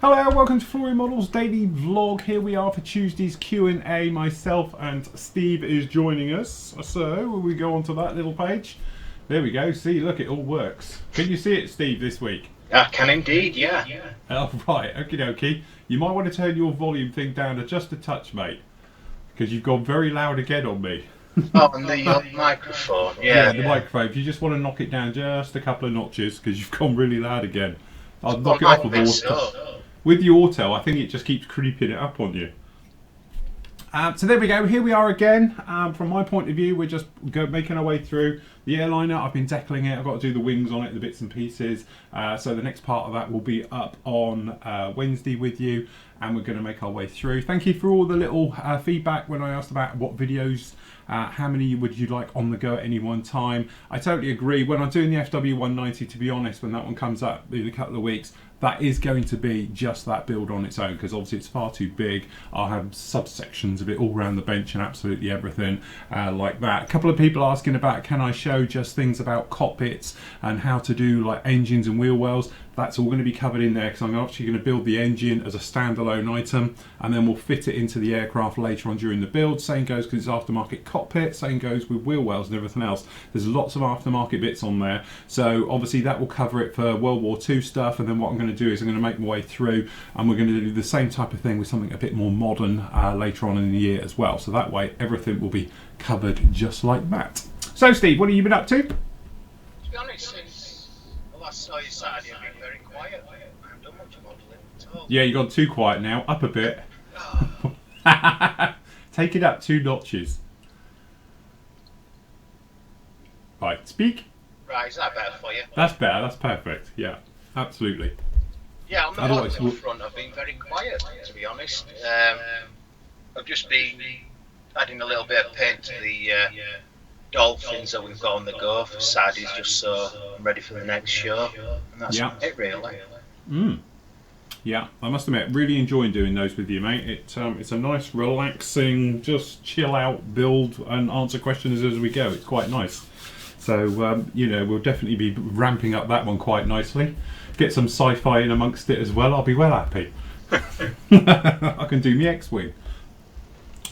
Hello, welcome to Flory Models Daily Vlog. Here we are for Tuesday's Q&A. Myself and Steve is joining us. So, we go onto that little page. There we go. See, look, it all works. Can you see it, Steve, this week? I can indeed, yeah. Oh, right. Okie dokie. You might want to turn your volume thing down to just a touch, mate. Because you've gone very loud again on me. Oh, and the microphone, yeah. Yeah, the microphone. If you just want to knock it down just a couple of notches, because you've gone really loud again. I'll knock it off with auto. With the auto, I think it just keeps creeping it up on you. So there we go. Here we are again. From my point of view, we're just making our way through the airliner. I've been decaling it. I've got to do the wings on it, the bits and pieces. So the next part of that will be up on Wednesday with you, and we're going to make our way through. Thank you for all the little feedback when I asked about what videos, how many would you like on the go at any one time. I totally agree. When I'm doing the FW190, to be honest, when that one comes up in a couple of weeks, that is going to be just that build on its own, because obviously it's far too big. I'll have subsections of it all around the bench and absolutely everything like that. A couple of people asking about, can I show just things about cockpits and how to do like engines and wheel wells. That's all going to be covered in there, because I'm actually going to build the engine as a standalone item, and then we'll fit it into the aircraft later on during the build. Same goes because it's aftermarket cockpit, same goes with wheel wells and everything else. There's lots of aftermarket bits on there, so obviously that will cover it for World War II stuff. And then what I'm going to do is I'm going to make my way through, and we're going to do the same type of thing with something a bit more modern later on in the year as well. So that way everything will be covered just like that. So Steve, what have you been up to? To be honest, since the last saw you Saturday, I've been very quiet. I haven't done much modelling at all. Yeah, you've gone too quiet now. Up a bit. Take it up 2 notches. Right, speak. Right, is that better for you? That's better, that's perfect. Yeah, absolutely. Yeah, on the Otherwise, modelling front, I've been very quiet, to be honest. I've just been adding a little bit of paint to the dolphins that we've got on the go for Saturdays, just so I'm ready for the next show. And that's it, really. Yeah, I must admit, really enjoying doing those with you, mate. It's a nice, relaxing, just chill out, build and answer questions as we go. It's quite nice. So, you know, we'll definitely be ramping up that one quite nicely. Get some sci-fi in amongst it as well. I'll be well happy. I can do me X-Wing.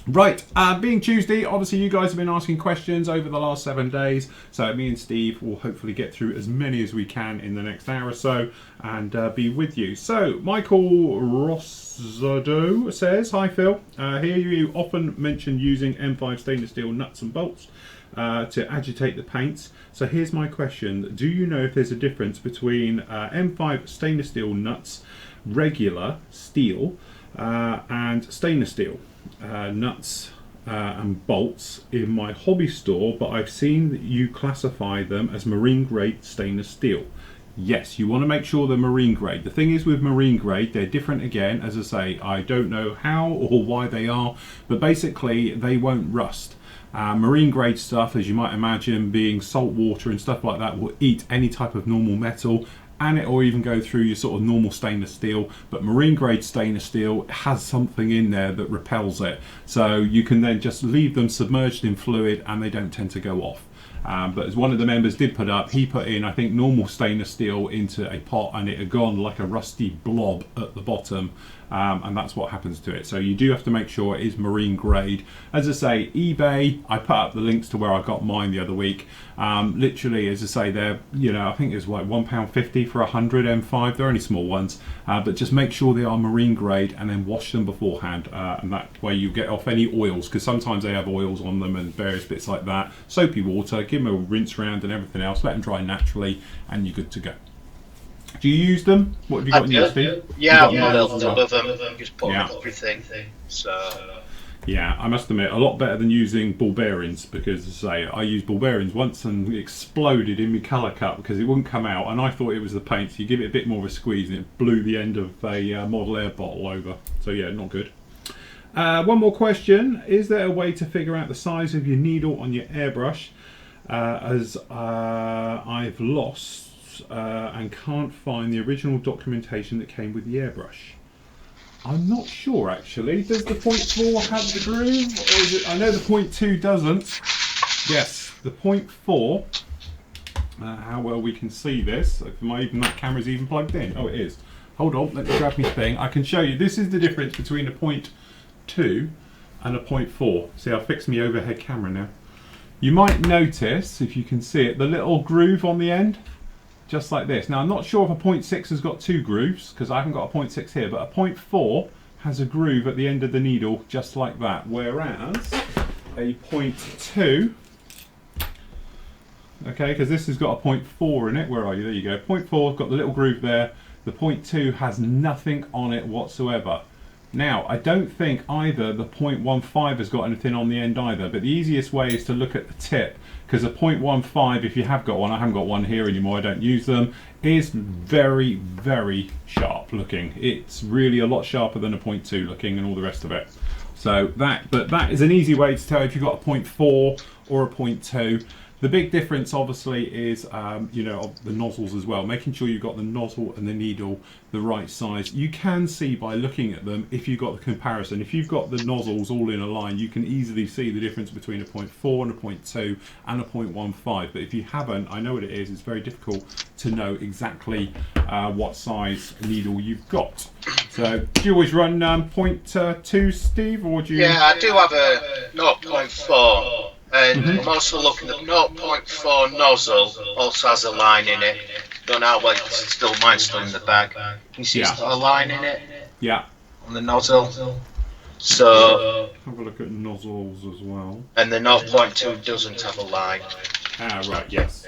Right, being Tuesday, obviously you guys have been asking questions over the last 7 days, so me and Steve will hopefully get through as many as we can in the next hour or so and be with you. So, Michael Rossado says, hi Phil, here you often mention using M5 stainless steel nuts and bolts to agitate the paints. So here's my question, do you know if there's a difference between M5 stainless steel nuts, regular steel, and stainless steel nuts and bolts in my hobby store, but I've seen that you classify them as marine grade stainless steel? Yes, you want to make sure they're marine grade. The thing is with marine grade, they're different again. As I say, I don't know how or why they are, but basically they won't rust. Marine grade stuff, as you might imagine, being salt water and stuff like that, will eat any type of normal metal, and it will even go through your sort of normal stainless steel. But marine grade stainless steel has something in there that repels it, so you can then just leave them submerged in fluid and they don't tend to go off. But as one of the members did put up, he put in, I think, normal stainless steel into a pot and it had gone like a rusty blob at the bottom, and that's what happens to it. So you do have to make sure it is marine grade. As I say, eBay, I put up the links to where I got mine the other week. Literally, as I say, they're, you know, I think it's like £1.50 for 100 M5. They're only small ones, but just make sure they are marine grade and then wash them beforehand, and that way you get off any oils, because sometimes they have oils on them and various bits like that. Soapy water, give them a rinse round and everything else, let them dry naturally, and you're good to go. Do you use them? What have you got in your Steve? Yeah, I've got a little tub of them, just put them everything. So yeah, I must admit, a lot better than using ball bearings, because as I say, I used ball bearings once and it exploded in my colour cup because it wouldn't come out, and I thought it was the paint, so you give it a bit more of a squeeze and it blew the end of a model air bottle over. So yeah, not good. One more question, is there a way to figure out the size of your needle on your airbrush, as I've lost and can't find the original documentation that came with the airbrush? I'm not sure actually. Does the 0.4 have the groove, or is it? I know the 0.2 doesn't. Yes, the 0.4. How well we can see this. If even that camera's even plugged in. Oh, it is. hold on, let me grab my thing. I can show you. This is the difference between a 0.2 and a 0.4. See, I've fixed my overhead camera now. You might notice, if you can see it, the little groove on the end, just like this. Now, I'm not sure if a 0.6 has got 2 grooves, because I haven't got a 0.6 here, but a 0.4 has a groove at the end of the needle, just like that. Whereas a 0.2, okay, because this has got a 0.4 in it. Where are you? There you go. 0.4 got the little groove there. The 0.2 has nothing on it whatsoever. Now, I don't think either the 0.15 has got anything on the end either, but the easiest way is to look at the tip, because a 0.15, if you have got one, I haven't got one here anymore, I don't use them, is very, very sharp looking. It's really a lot sharper than a 0.2 looking and all the rest of it. So that is an easy way to tell if you've got a 0.4 or a 0.2. The big difference obviously is, you know, the nozzles as well, making sure you've got the nozzle and the needle the right size. You can see by looking at them if you've got the comparison. If you've got the nozzles all in a line, you can easily see the difference between a 0.4 and a 0.2 and a 0.15. But if you haven't, I know what it is, it's very difficult to know exactly what size needle you've got. So, do you always run 0.2, Steve, or do you? Yeah, I do have a 0.4. And I'm also looking at 0.4 nozzle, also has a line in it. Don't know why, because it's still, mine's still in the bag. Can you see it's got a line in it? Yeah. On the nozzle. So. Have a look at nozzles as well. And the 0.2 doesn't have a line. Ah, right, yes.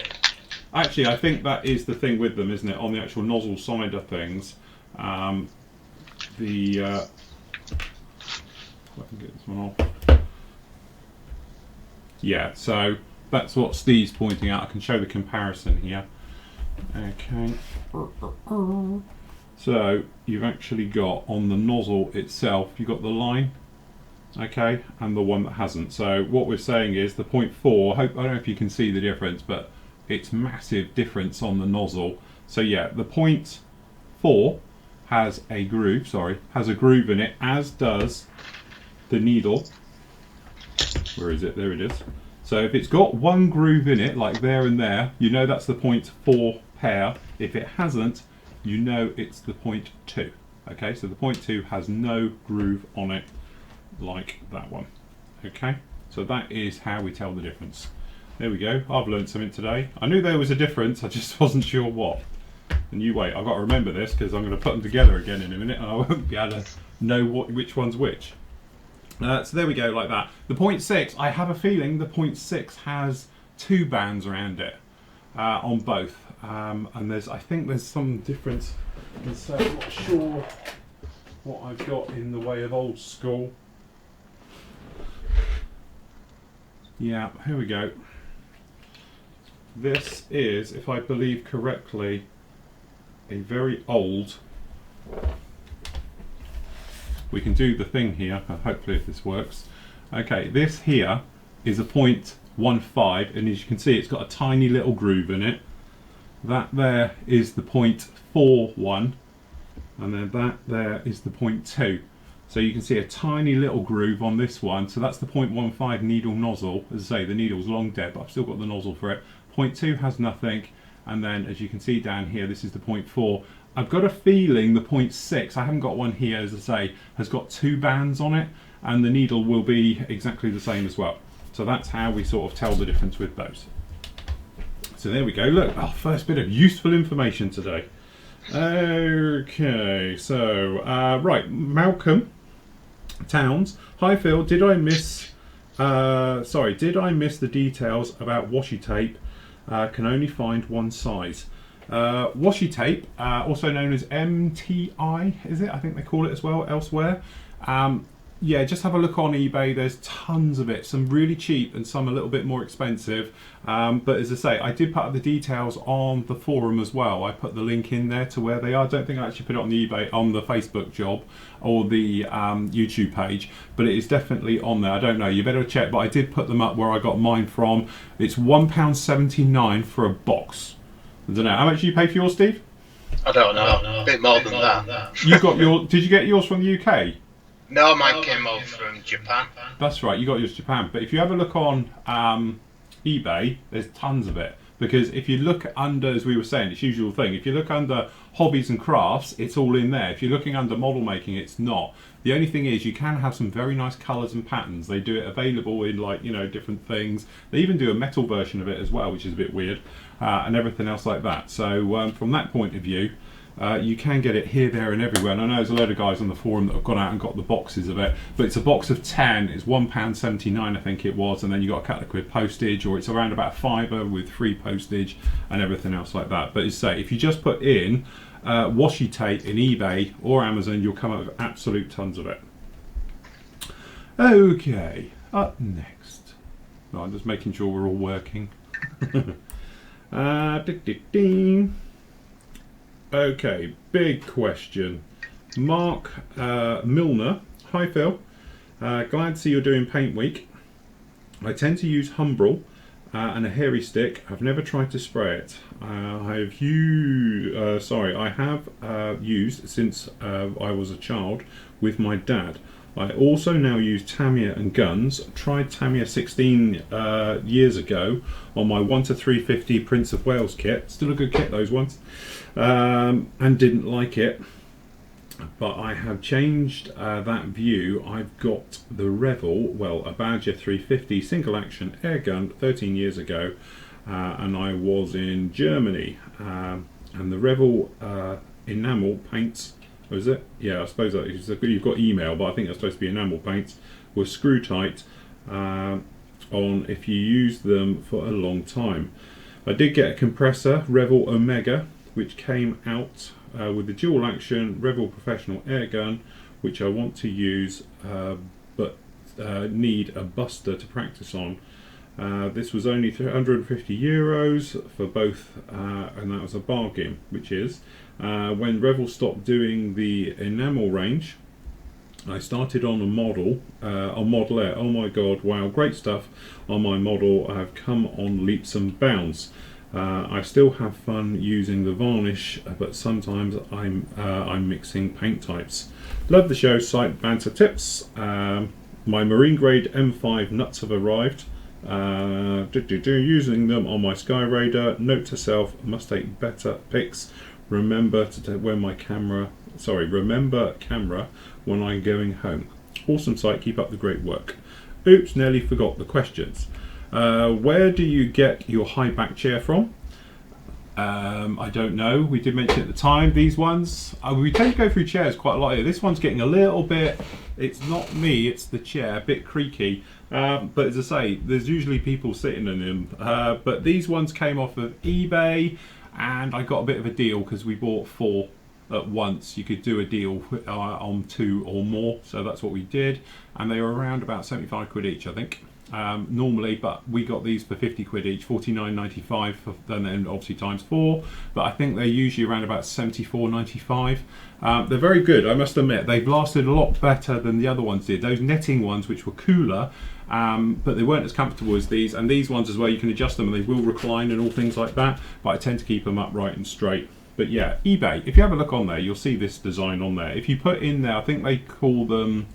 Actually, I think that is the thing with them, isn't it? On the actual nozzle side of things, if I can get this one off. Yeah, so that's what Steve's pointing out. I can show the comparison here. Okay. So you've actually got on the nozzle itself, you've got the line, okay, and the one that hasn't. So what we're saying is the 0.4, I don't know if you can see the difference, but it's massive difference on the nozzle. So yeah, the 0.4 has a groove, has a groove in it, as does the needle. Where is it? There it is. So if it's got one groove in it, like there and there, you know that's the 0.4 pair. If it hasn't, you know it's the 0.2. Okay, so the 0.2 has no groove on it like that one. Okay, so that is how we tell the difference. There we go. I've learned something today. I knew there was a difference, I just wasn't sure what. And you wait, I've got to remember this because I'm going to put them together again in a minute and I won't be able to know which one's which. So there we go, like that. The 0.6, I have a feeling the 0.6 has 2 bands around it on both. And I think there's some difference. And so I'm not sure what I've got in the way of old school. Yeah, here we go. This is, if I believe correctly, a very old. We can do the thing here, hopefully if this works. Okay, this here is a 0.15, and as you can see it's got a tiny little groove in it. That there is the 0.41, and then that there is the 0.2. So you can see a tiny little groove on this one, so that's the 0.15 needle nozzle. As I say, the needle's long dead, but I've still got the nozzle for it. 0.2 has nothing, and then as you can see down here, this is the 0.4. I've got a feeling the 0.6, I haven't got one here, as I say, has got 2 bands on it, and the needle will be exactly the same as well. So that's how we sort of tell the difference with those. So there we go, look, our first bit of useful information today. Okay, so, right, Malcolm Towns. Hi Phil, did I miss the details about washi tape? Can only find one size. Washi tape, also known as MTI, is it? I think they call it as well elsewhere. Yeah, just have a look on eBay. There's tons of it, some really cheap and some a little bit more expensive. But as I say, I did put up the details on the forum as well. I put the link in there to where they are. I don't think I actually put it on the eBay, on the Facebook job or the YouTube page, but it is definitely on there. I don't know, you better check, but I did put them up where I got mine from. It's £1.79 for a box. I don't know. How much did you pay for yours, Steve? I don't know. A bit more than that. You got your? Did you get yours from the UK? No, mine came over from Japan. That's right. You got yours from Japan. But if you have a look on eBay, there's tons of it. Because if you look under, as we were saying, it's usual thing, if you look under hobbies and crafts, it's all in there. If you're looking under model making, it's not. The only thing is you can have some very nice colours and patterns. They do it available in, like, you know, different things. They even do a metal version of it as well, which is a bit weird, and everything else like that. So from that point of view, you can get it here, there and everywhere. And I know there's a load of guys on the forum that have gone out and got the boxes of it, but it's a box of 10, it's £1.79 I think it was, and then you got a couple of quid postage, or it's around about a fiver with free postage and everything else like that. But as I say, if you just put in washi tape in eBay or Amazon, you'll come up with absolute tons of it. Okay, up next. No, I'm just making sure we're all working. Okay, big question. Mark Milner. Hi Phil. Glad to see you're doing Paint Week. I tend to use Humbrol and a hairy stick. I've never tried to spray it. I have used since I was a child with my dad. I also now use Tamiya and guns. Tried Tamiya 16 years ago on my 1-350 Prince of Wales kit. Still a good kit, those ones. And didn't like it. But I have changed that view. I've got the Revel, well, a Badger 350 single action air gun 13 years ago, and I was in Germany, and the Revel enamel paints, was it? Yeah, I suppose that is, you've got email, but I think that's supposed to be enamel paints, were screw tight on if you use them for a long time. I did get a compressor, Revel Omega, which came out with the dual action Revel Professional air gun, which I want to use, but need a buster to practice on. This was only €350 for both, and that was a bargain, which is when Revel stopped doing the enamel range, I started on a model, on Model Air. Oh my god, wow, great stuff on my model. I've come on leaps and bounds. I still have fun using the varnish, but sometimes I'm mixing paint types. Love the show, site banter tips. My marine grade M5 nuts have arrived. Using them on my Sky Raider. Note to self: must take better pics. Remember camera when I'm going home. Awesome site, keep up the great work. Oops, nearly forgot the questions. Where do you get your high back chair from? I don't know. We did mention at the time these ones. We tend to go through chairs quite a lot here. This one's getting a little bit, it's not me, it's the chair, a bit creaky. But as I say, there's usually people sitting in them. But these ones came off of eBay, and I got a bit of a deal because we bought 4 at once. You could do a deal on 2 or more, so that's what we did, and they were around about 75 quid each, I think, normally, but we got these for 50 quid each, 49.95, and then obviously times 4, but I think they're usually around about 74.95. They're very good, I must admit. They've lasted a lot better than the other ones did. Those netting ones, which were cooler, but they weren't as comfortable as these, and these ones as well, you can adjust them and they will recline and all things like that, but I tend to keep them upright and straight. But yeah, eBay, if you have a look on there, you'll see this design on there. If you put in there, I think they call them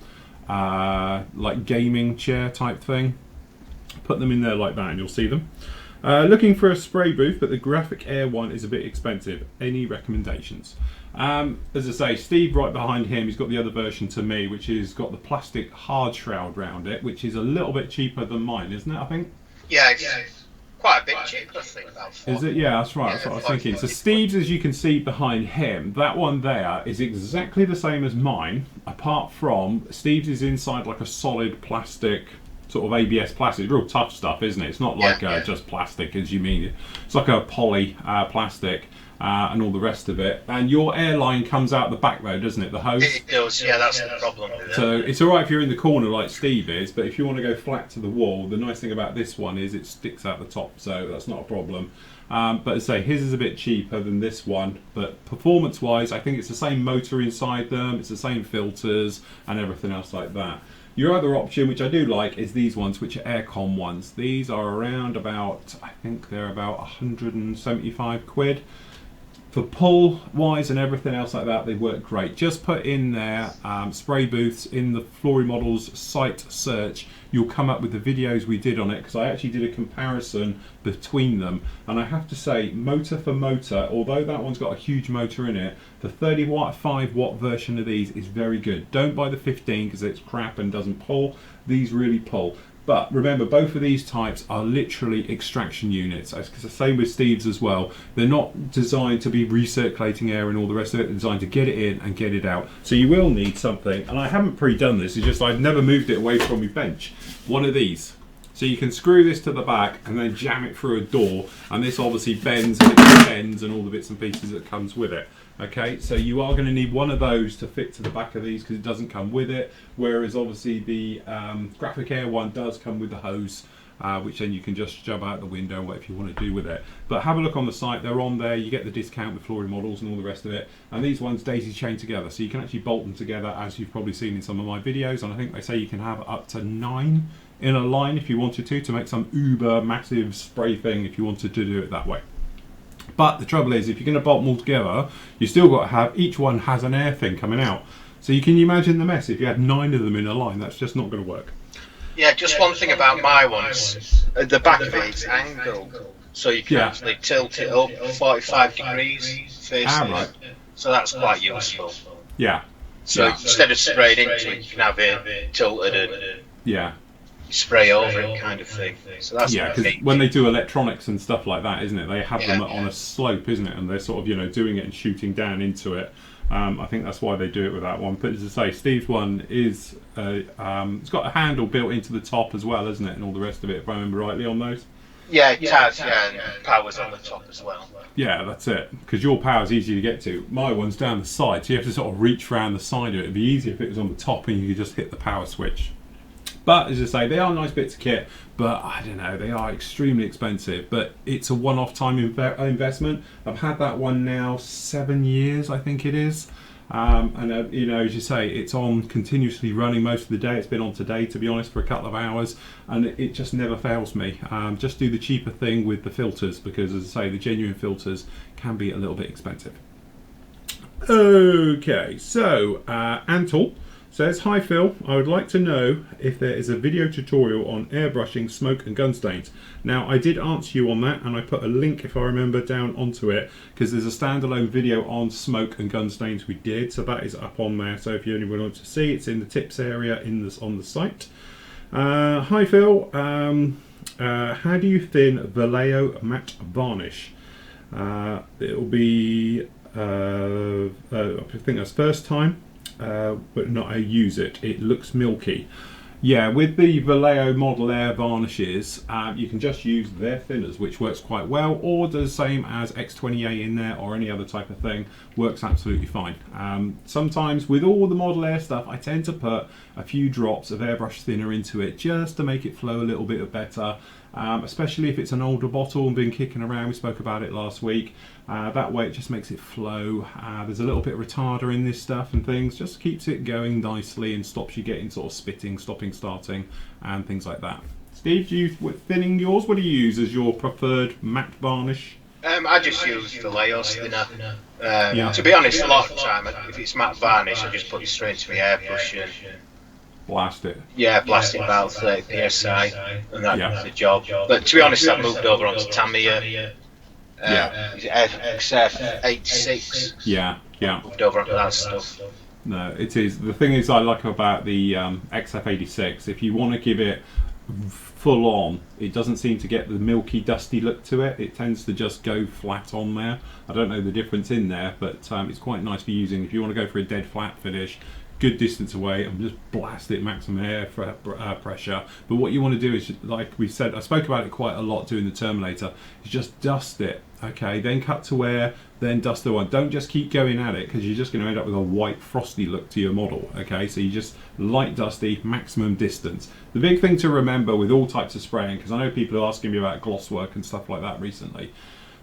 like gaming chair type thing, put them in there like that and you'll see them. Looking for a spray booth, but the Graphic Air one is a bit expensive. Any recommendations? As I say, Steve right behind him, he's got the other version to me, which has got the plastic hard shroud round it, which is a little bit cheaper than mine, isn't it, I think? Yeah, it's quite a bit cheaper, I think. Is it? Yeah, that's right, that's what I was thinking. So Steve's, as you can see behind him, that one there is exactly the same as mine, apart from Steve's is inside like a solid plastic, sort of ABS plastic, real tough stuff, isn't it? It's not like just plastic as you mean. It's like a poly plastic and all the rest of it. And your airline comes out the back though, doesn't it? The hose? It does, yeah, that's the problem with it. So it's alright if you're in the corner like Steve is, but if you want to go flat to the wall, the nice thing about this one is it sticks out the top, so that's not a problem. But as I say, his is a bit cheaper than this one, but performance wise, I think it's the same motor inside them, it's the same filters and everything else like that. Your other option, which I do like, is these ones, which are aircon ones. These are around about, I think they're about 175 quid. For pull wise and everything else like that, they work great. Just put in there spray booths in the Flory Models site search. You'll come up with the videos we did on it, because I actually did a comparison between them. And I have to say, motor for motor, although that one's got a huge motor in it, the 35 watt version of these is very good. Don't buy the 15 because it's crap and doesn't pull. These really pull. But remember, both of these types are literally extraction units. It's the same with Steve's as well. They're not designed to be recirculating air and all the rest of it. They're designed to get it in and get it out. So you will need something, and I haven't pre-done this, it's just I've never moved it away from my bench. One of these. So you can screw this to the back and then jam it through a door, and this obviously bends and extends and all the bits and pieces that comes with it. Okay, so you are going to need one of those to fit to the back of these because it doesn't come with it, whereas obviously the Graphic Air one does come with the hose, which then you can just shove out the window, whatever you want to do with it. But have a look on the site, they're on there, you get the discount with Flory Models and all the rest of it, and these ones daisy chain together, so you can actually bolt them together, as you've probably seen in some of my videos, and I think they say you can have up to 9 in a line if you wanted to make some uber massive spray thing if you wanted to do it that way. But the trouble is, if you're going to bolt them all together, you still got to have, each one has an air thing coming out. So you can imagine the mess if you had 9 of them in a line. That's just not going to work. Yeah, just one thing about my ones, at the back of it, it's angled, so you can actually tilt it up 45 degrees facing it. So that's quite useful. Yeah. So instead of spraying into it, you can have it tilted and spray over it, kind of thing. So that's because when they do electronics and stuff like that, isn't it? They have them on a slope, isn't it? And they're sort of, doing it and shooting down into it. I think that's why they do it with that one. But as I say, Steve's one is it's got a handle built into the top as well, isn't it? And all the rest of it, if I remember rightly, on those. Yeah, it has, and power's on the top as well. Yeah, that's it. Because your power's easy to get to. My one's down the side, so you have to sort of reach around the side of it. It'd be easier if it was on the top and you could just hit the power switch. But as I say, they are nice bits of kit, but I don't know, they are extremely expensive. But it's a one-off time investment. I've had that one now 7 years, I think it is. And as you say, it's on continuously running most of the day. It's been on today, to be honest, for a couple of hours, and it just never fails me. Just do the cheaper thing with the filters, because as I say, the genuine filters can be a little bit expensive. Okay, so Antle says, "Hi Phil, I would like to know if there is a video tutorial on airbrushing smoke and gun stains." Now, I did answer you on that, and I put a link, if I remember, down onto it, because there's a standalone video on smoke and gun stains we did, so that is up on there. So if you only want to see, it's in the tips area on the site. Hi Phil, how do you thin Vallejo matte varnish? It'll be, I think that's first time. But not I use it. It looks milky. Yeah, with the Vallejo Model Air varnishes, you can just use their thinners, which works quite well, or the same as X20A in there, or any other type of thing, works absolutely fine. Sometimes with all the Model Air stuff, I tend to put a few drops of airbrush thinner into it just to make it flow a little bit better. Especially if it's an older bottle and been kicking around. We spoke about it last week. That way it just makes it flow. There's a little bit of retarder in this stuff and things, just keeps it going nicely and stops you getting sort of spitting, stopping, starting and things like that. Steve, do you thinning yours? What do you use as your preferred matte varnish? I just use Vallejo thinner. To be honest, a lot of the time, if it's matte varnish, I just put it straight into my airbrush and blast it. Yeah, blast it about 30 psi, and that's the job. But to be honest, I've moved over onto Tamiya. XF86. Yeah. Moved over onto that stuff. No, it is. The thing is, I like about the XF86, if you want to give it full on, it doesn't seem to get the milky, dusty look to it. It tends to just go flat on there. I don't know the difference in there, but it's quite nice for using if you want to go for a dead flat finish. Good distance away and just blast it maximum air pressure. But what you want to do is, like we said, I spoke about it quite a lot doing the Terminator, is just dust it, okay, then cut to air, then dust the one. Don't just keep going at it, because you're just going to end up with a white frosty look to your model, okay? So you just light dusty, maximum distance. The big thing to remember with all types of spraying, because I know people are asking me about gloss work and stuff like that recently,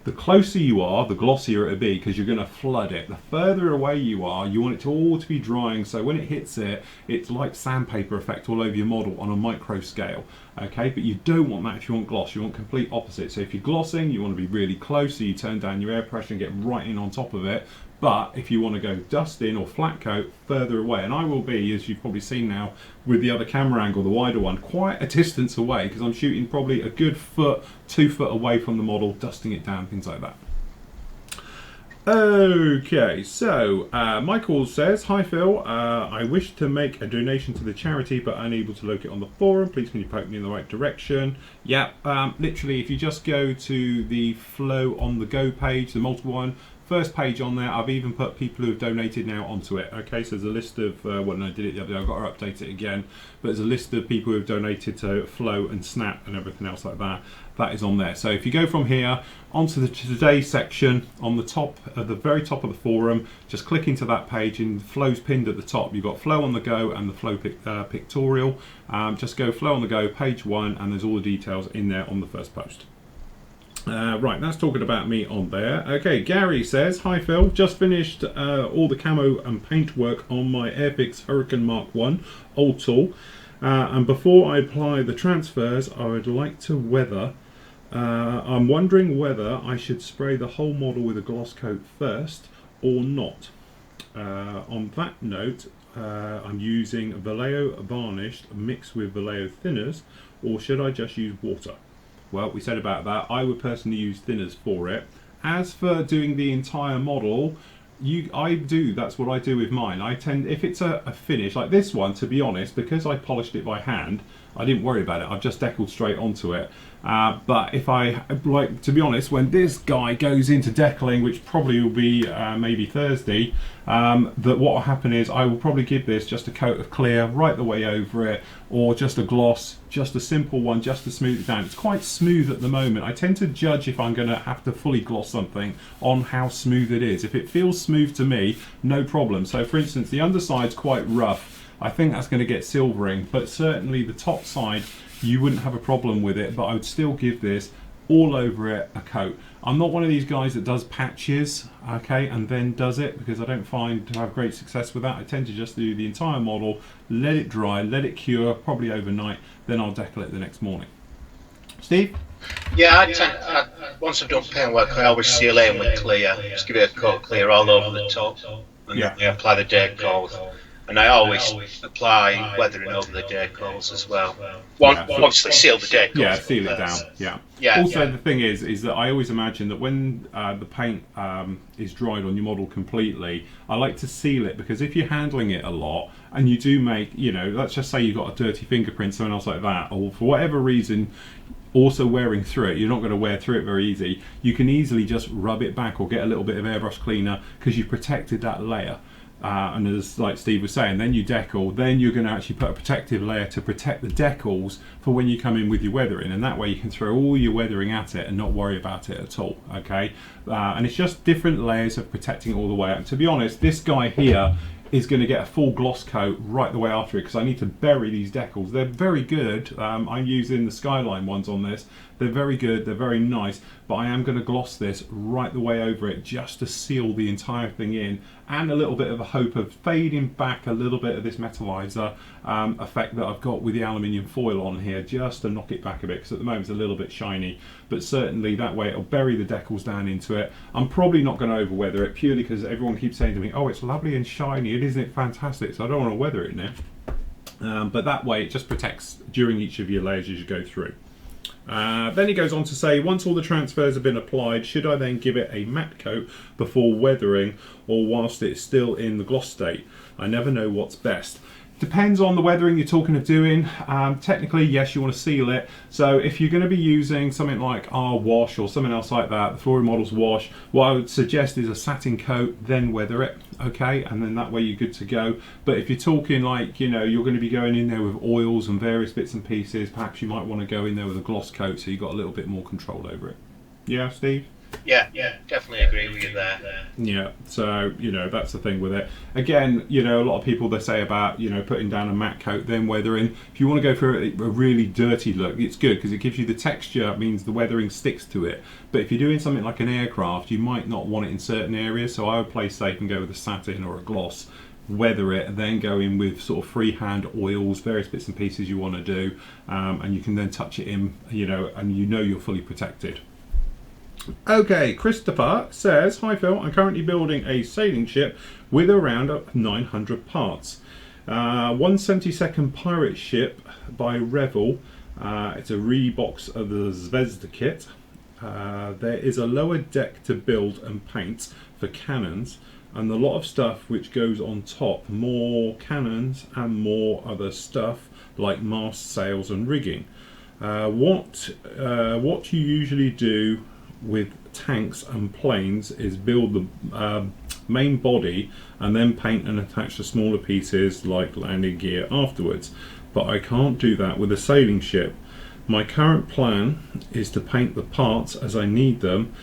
the closer you are, the glossier it'll be, because you're going to flood it. The further away you are, you want it to all to be drying, so when it hits it, it's like sandpaper effect all over your model on a micro scale. Okay, but you don't want that if you want gloss. You want complete opposite. So if you're glossing, you want to be really close, so you turn down your air pressure and get right in on top of it. But if you want to go dusting or flat coat, further away, and I will be, as you've probably seen now with the other camera angle, the wider one, quite a distance away, because I'm shooting probably a good foot, 2 foot away from the model, dusting it down, things like that. Okay, so Michael says, "Hi Phil, I wish to make a donation to the charity but unable to locate on the forum. Please can you poke me in the right direction?" Yeah, literally if you just go to the Flow on the Go page, the multiple one, first page on there, I've even put people who have donated now onto it. Okay, so there's a list of, well no, I did it the other day, I've got to update it again, but there's a list of people who have donated to Flow and Snap and everything else like that. That is on there. So if you go from here onto the Today section, on the top, at the very top of the forum, just click into that page and Flow's pinned at the top. You've got Flow on the Go and the Flow pictorial. Just go Flow on the Go, page 1, and there's all the details in there on the first post. Right, that's talking about me on there. Okay, Gary says, "Hi Phil, just finished all the camo and paint work on my Airfix Hurricane Mark 1 old tool. And before I apply the transfers, I would like to weather. I'm wondering whether I should spray the whole model with a gloss coat first or not. On that note, I'm using Vallejo varnished mixed with Vallejo thinners, or should I just use water?" Well, we said about that. I would personally use thinners for it. As for doing the entire model, that's what I do with mine. I tend, if it's a finish like this one, to be honest, because I polished it by hand, I didn't worry about it. I've just decaled straight onto it. But if I, like, to be honest, when this guy goes into decaling, which probably will be maybe Thursday, that what will happen is I will probably give this just a coat of clear right the way over it, or just a gloss, just a simple one, just to smooth it down. It's quite smooth at the moment. I tend to judge if I'm going to have to fully gloss something on how smooth it is. If it feels smooth to me, no problem. So for instance, the underside's quite rough. I think that's going to get silvering, but certainly the top side, you wouldn't have a problem with it, but I would still give this all over it a coat. I'm not one of these guys that does patches, okay, and then does it, because I don't find to have great success with that. I tend to just do the entire model, let it dry, let it cure, probably overnight, then I'll decal it the next morning. Steve? Yeah, once I've done paint work, I always seal it in with clear, just give it a coat of clear all over the top, and then I apply the decals. And I always apply weathering over the decals as well. Once they seal the decals. Yeah, seal it down. Yeah. Also, the thing is that I always imagine that when the paint is dried on your model completely, I like to seal it, because if you're handling it a lot and you do make, you know, let's just say you've got a dirty fingerprint, something else like that, or for whatever reason, also wearing through it, you're not going to wear through it very easy. You can easily just rub it back or get a little bit of airbrush cleaner, because you've protected that layer. And as like Steve was saying, then you decal, then you're going to actually put a protective layer to protect the decals for when you come in with your weathering, and that way you can throw all your weathering at it and not worry about it at all. Okay, and it's just different layers of protecting it all the way out. And to be honest, this guy here is going to get a full gloss coat right the way after it, because I need to bury these decals. They're very good. I'm using the Skyline ones on this. They're very good, they're very nice, but I am going to gloss this right the way over it just to seal the entire thing in, and a little bit of a hope of fading back a little bit of this metallizer effect that I've got with the aluminium foil on here, just to knock it back a bit, because at the moment it's a little bit shiny, but certainly that way it'll bury the decals down into it. I'm probably not going to over weather it, purely because everyone keeps saying to me, "Oh, it's lovely and shiny, isn't it fantastic?" So I don't want to weather it now. But that way it just protects during each of your layers as you go through. Then he goes on to say, once all the transfers have been applied, should I then give it a matte coat before weathering, or whilst it's still in the gloss state? I never know what's best. Depends on the weathering you're talking of doing. Technically, yes, you want to seal it. So if you're going to be using something like our wash or something else like that, the Flory Models wash, what I would suggest is a satin coat, then weather it, okay? And then that way you're good to go. But if you're talking like, you know, you're going to be going in there with oils and various bits and pieces, perhaps you might want to go in there with a gloss coat so you've got a little bit more control over it. Yeah, Steve? Yeah, definitely agree with you there. Yeah, so, you know, that's the thing with it. Again, you know, a lot of people, they say about, you know, putting down a matte coat, then weathering. If you want to go for a really dirty look, it's good because it gives you the texture, it means the weathering sticks to it. But if you're doing something like an aircraft, you might not want it in certain areas, so I would play safe and go with a satin or a gloss. weather it, and then go in with sort of freehand oils, various bits and pieces you want to do, and you can then touch it in, and you're fully protected. Okay, Christopher says, hi Phil, I'm currently building a sailing ship with around 900 parts. 172nd pirate ship by Revel. It's a rebox of the Zvezda kit. There is a lower deck to build and paint for cannons, and a lot of stuff which goes on top, more cannons and more other stuff like mast, sails and rigging. What you usually do with tanks and planes is build the main body and then paint and attach the smaller pieces like landing gear afterwards, but I can't do that with a sailing ship. My current plan is to paint the parts as I need them,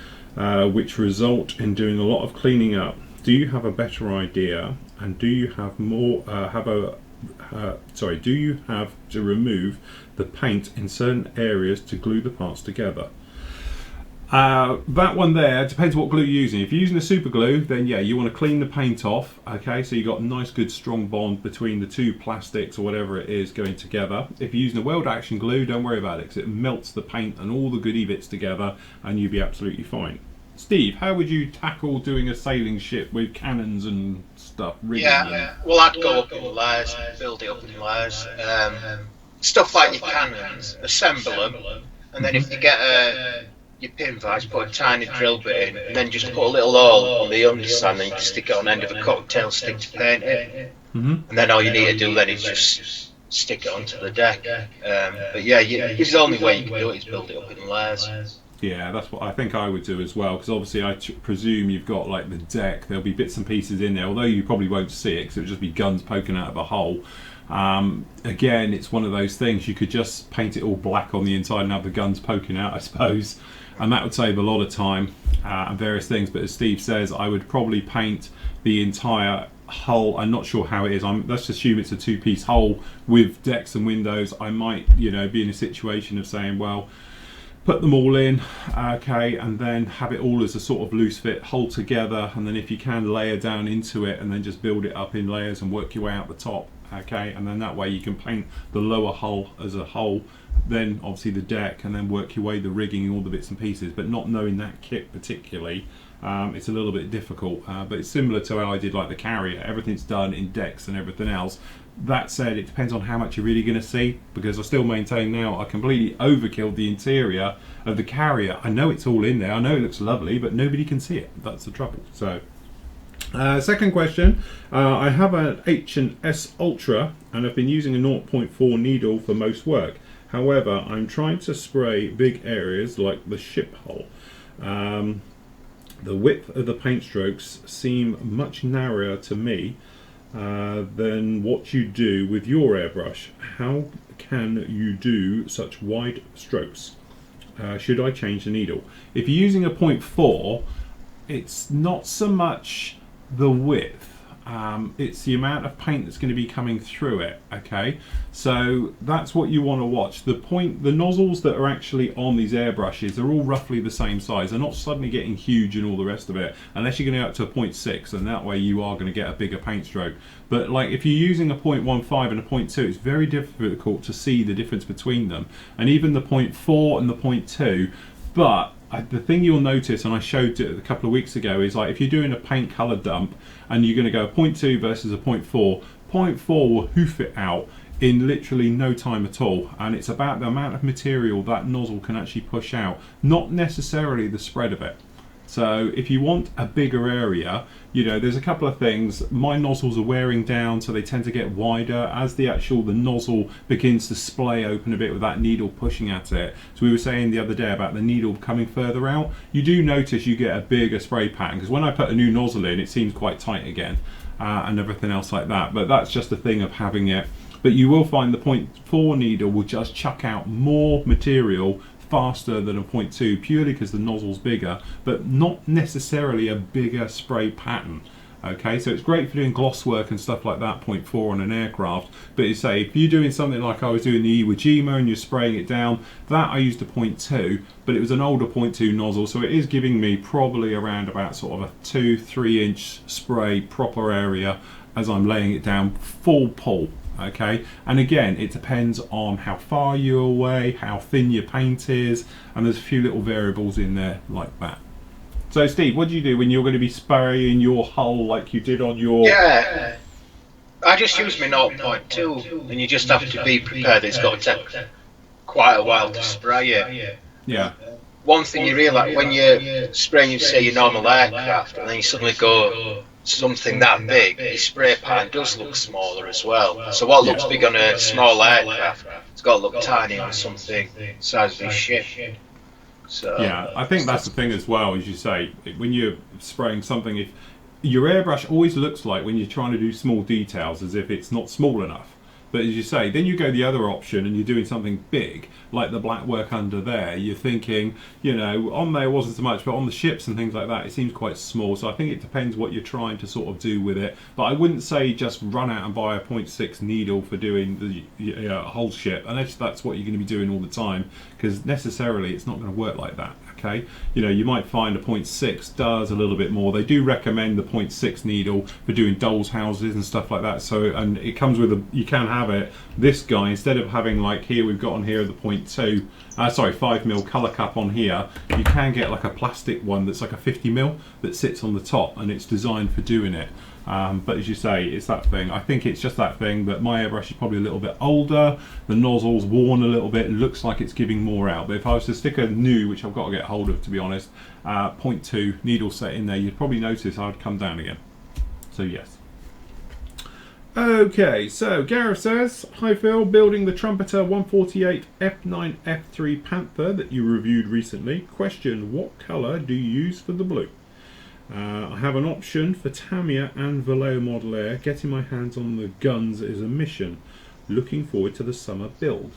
which result in doing a lot of cleaning up. Do you have a better idea, and do you have do you have to remove the paint in certain areas to glue the parts together? That one there depends what glue you're using. If you're using a super glue, then yeah, you want to clean the paint off, okay, so you've got a nice good strong bond between the two plastics or whatever it is going together. If you're using a weld action glue, don't worry about it, because it melts the paint and all the goody bits together and you'll be absolutely fine. Steve, how would you tackle doing a sailing ship with cannons and stuff? Well, I'd go up in layers, build it up in layers. Stuff like your cannons, assemble them, and then if you get your pin vise, put a tiny drill bit in, and then just put a little hole on the underside, and then you can stick it on the end of a cocktail stick to paint it. And then all you need to do then is just stick it onto the deck. But yeah, it's the only way you can do it is build it up in layers. Yeah, that's what I think I would do as well, because obviously I presume you've got like the deck, there'll be bits and pieces in there, although you probably won't see it because it'll just be guns poking out of a hole. Again, it's one of those things, you could just paint it all black on the inside and have the guns poking out, I suppose, and that would save a lot of time and various things. But as Steve says, I would probably paint the entire hull. I'm not sure how it is. Let's assume it's a two-piece hull with decks and windows. I might, be in a situation of saying, well, put them all in, okay, and then have it all as a sort of loose fit hull together, and then if you can layer down into it and then just build it up in layers and work your way out the top, okay, and then that way you can paint the lower hull as a whole, then obviously the deck, and then work your way the rigging and all the bits and pieces. But not knowing that kit particularly, it's a little bit difficult, but it's similar to how I did like the carrier. Everything's done in decks and everything else. That said, it depends on how much you're really going to see, because I still maintain now I completely overkilled the interior of the carrier. I know it's all in there, I know it looks lovely, but nobody can see it. That's the trouble. So second question, I have an H&S Ultra and I've been using a 0.4 needle for most work. However, I'm trying to spray big areas like the ship hull. The width of the paint strokes seem much narrower to me than what you do with your airbrush. How can you do such wide strokes? Should I change the needle? If you're using a 0.4, it's not so much the width, it's the amount of paint that's going to be coming through it, okay? So that's what you want to watch. The nozzles that are actually on these airbrushes are all roughly the same size. They're not suddenly getting huge and all the rest of it, unless you're going to go up to a 0.6, and that way you are going to get a bigger paint stroke. But like if you're using a 0.15 and a 0.2, it's very difficult to see the difference between them, and even the 0.4 and the 0.2. But the thing you'll notice, and I showed it a couple of weeks ago, is like if you're doing a paint colour dump and you're going to go a 0.2 versus a 0.4, 0.4 will hoof it out in literally no time at all, and it's about the amount of material that nozzle can actually push out, not necessarily the spread of it. So if you want a bigger area, there's a couple of things. My nozzles are wearing down, so they tend to get wider as the nozzle begins to splay open a bit with that needle pushing at it. So we were saying the other day about the needle coming further out. You do notice you get a bigger spray pattern, because when I put a new nozzle in, it seems quite tight again, and everything else like that. But that's just a thing of having it. But you will find the 0.4 needle will just chuck out more material faster than a 0.2, purely because the nozzle's bigger, but not necessarily a bigger spray pattern. Okay, so it's great for doing gloss work and stuff like that, 0.4 on an aircraft. But you say if you're doing something like I was doing the Iwo Jima and you're spraying it down, that I used a 0.2, but it was an older 0.2 nozzle, so it is giving me probably around about sort of a 2-3 inch spray proper area as I'm laying it down, full pull. Okay, and again, it depends on how far you're away, how thin your paint is, and there's a few little variables in there like that. So Steve, what do you do when you're going to be spraying your hull like you did on your... Yeah, I just use my 0.2, and you just have to be prepared. It's got to take quite a while to spray it. Yeah. One thing you realise when you're spraying, say, your normal aircraft, and then you suddenly go something that big, your spray pan does look smaller as well. So what looks big on a small aircraft, it's got to look tiny on something the size of a ship. So yeah, I think that's the thing as well, as you say, when you're spraying something, if your airbrush always looks like when you're trying to do small details as if it's not small enough. But as you say, then you go the other option and you're doing something big, like the black work under there. You're thinking, you know, on there wasn't so much, but on the ships and things like that, it seems quite small. So I think it depends what you're trying to sort of do with it. But I wouldn't say just run out and buy a 0.6 needle for doing the whole ship, unless that's what you're going to be doing all the time, because necessarily it's not going to work like that. Okay, you know, you might find a 0.6 does a little bit more. They do recommend the 0.6 needle for doing dolls houses and stuff like that. So, and it comes with a, you can have it, this guy, instead of having like here, we've got on here the 0.2, sorry, 5mm colour cap on here, you can get like a plastic one that's like a 50mm that sits on the top, and it's designed for doing it. But as you say, it's that thing. I think it's just that thing, but my airbrush is probably a little bit older, the nozzle's worn a little bit, it looks like it's giving more out. But if I was to stick a new, which I've got to get hold of to be honest, 0.2 needle set in there, you'd probably notice I would come down again. So yes. Okay, so Gareth says, hi Phil, building the Trumpeter 148 F9 F3 Panther that you reviewed recently. Question, what colour do you use for the blue? I have an option for Tamiya and Vallejo Model Air. Getting my hands on the guns is a mission. Looking forward to the summer build.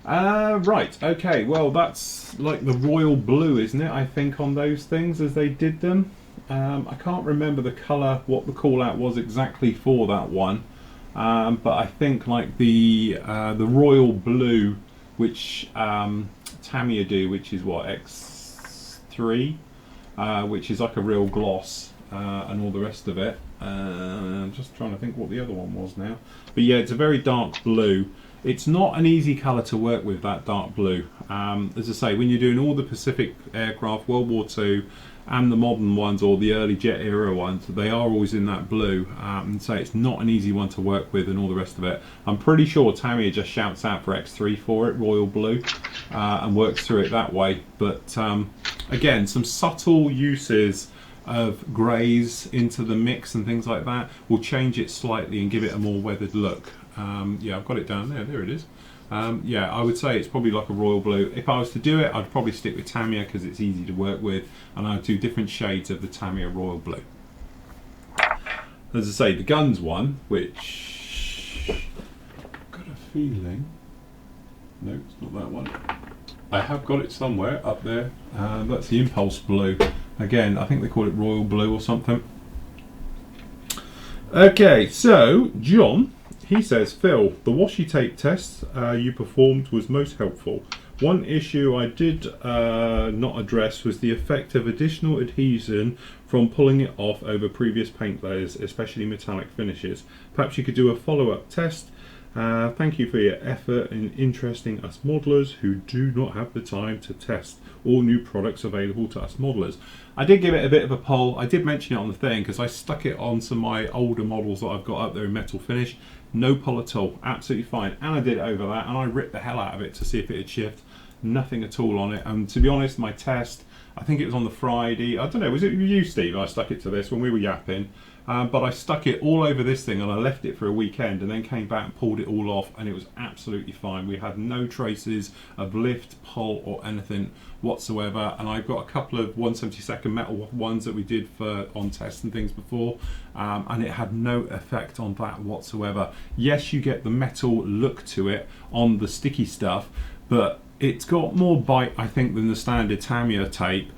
Right, okay, well that's like the royal blue, isn't it, I think, on those things as they did them. I can't remember the colour, what the call out was exactly for that one, but I think like the royal blue, which Tamiya do, which is what, X3? Which is like a real gloss and all the rest of it. I'm just trying to think what the other one was now. But yeah, it's a very dark blue. It's not an easy colour to work with, that dark blue. As I say, when you're doing all the Pacific aircraft, World War II, and the modern ones or the early jet era ones, they are always in that blue. And so it's not an easy one to work with and all the rest of it. I'm pretty sure Tamiya just shouts out for X3 for it, royal blue, and works through it that way. But again, some subtle uses of greys into the mix and things like that will change it slightly and give it a more weathered look. Yeah, I've got it down there, there it is. Yeah, I would say it's probably like a royal blue. If I was to do it, I'd probably stick with Tamiya because it's easy to work with, and I'd do different shades of the Tamiya royal blue. As I say, the guns one, which I've got a feeling, no, it's not that one. I have got it somewhere up there. That's the Impulse blue. Again, I think they call it royal blue or something. Okay, so John, he says, Phil, the washi tape test you performed was most helpful. One issue I did not address was the effect of additional adhesion from pulling it off over previous paint layers, especially metallic finishes. Perhaps you could do a follow-up test. Thank you for your effort in interesting us modelers who do not have the time to test all new products available to us modelers. I did give it a bit of a pull. I did mention it on the thing because I stuck it on some of my older models that I've got up there in metal finish. No pull at all, absolutely fine. And I did it over that, and I ripped the hell out of it to see if it would shift. Nothing at all on it. And to be honest, my test, I think it was on the Friday. I don't know, was it you, Steve? I stuck it to this when we were yapping. But I stuck it all over this thing and I left it for a weekend and then came back and pulled it all off, and it was absolutely fine. We had no traces of lift, pull or anything whatsoever, and I've got a couple of 1/72 metal ones that we did for on tests and things before, and it had no effect on that whatsoever. Yes, you get the metal look to it on the sticky stuff, but it's got more bite, I think, than the standard Tamiya tape.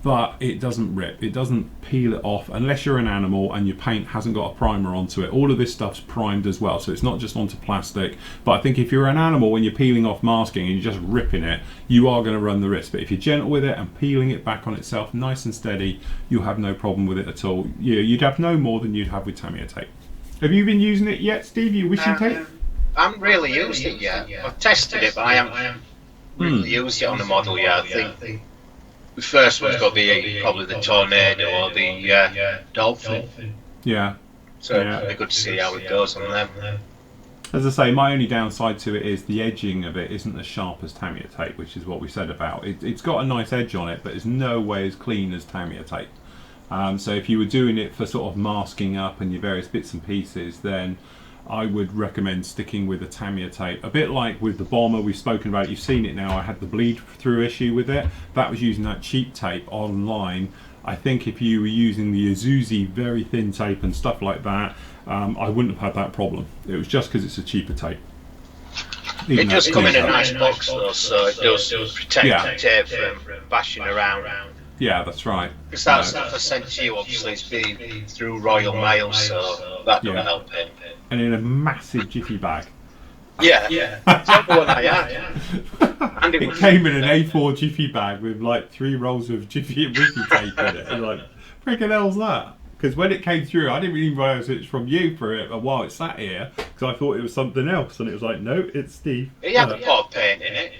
But it doesn't rip, it doesn't peel it off unless you're an animal and your paint hasn't got a primer onto it. All of this stuff's primed as well, so it's not just onto plastic. But I think if you're an animal, when you're peeling off masking and you're just ripping it, you are going to run the risk. But if you're gentle with it and peeling it back on itself nice and steady, you'll have no problem with it at all. You'd have no more than you'd have with Tamiya tape. Have you been using it yet, Steve? Your wishing tape? I haven't really used it yet. I've tested it, but I haven't really used it on the model yet. I think the first one's got to be probably the Tornado or the Dolphin. Yeah. So it'd be good to see how it goes on them. As I say, my only downside to it is the edging of it isn't as sharp as Tamiya tape, which is what we said about. It's got a nice edge on it, but it's no way as clean as Tamiya tape. So if you were doing it for sort of masking up and your various bits and pieces, then I would recommend sticking with a Tamiya tape. A bit like with the bomber we've spoken about, you've seen it now, I had the bleed through issue with it. That was using that cheap tape online. I think if you were using the Azuzi very thin tape and stuff like that, I wouldn't have had that problem. It was just because it's a cheaper tape. It does come in a nice box though, so it does protect the tape from bashing around. Yeah, that's right. Because that stuff I sent to you, obviously, it's been through Royal Mail, so that doesn't help it. And in a massive jiffy bag. Yeah, that's the one I had. And it came in an A4 jiffy bag with like 3 rolls of jiffy tape in it. And like, freaking hell's that? Because when it came through, I didn't even realise it's from you for a while it sat here, because I thought it was something else, and it was like, no, it's Steve. It had the pot of paint in it.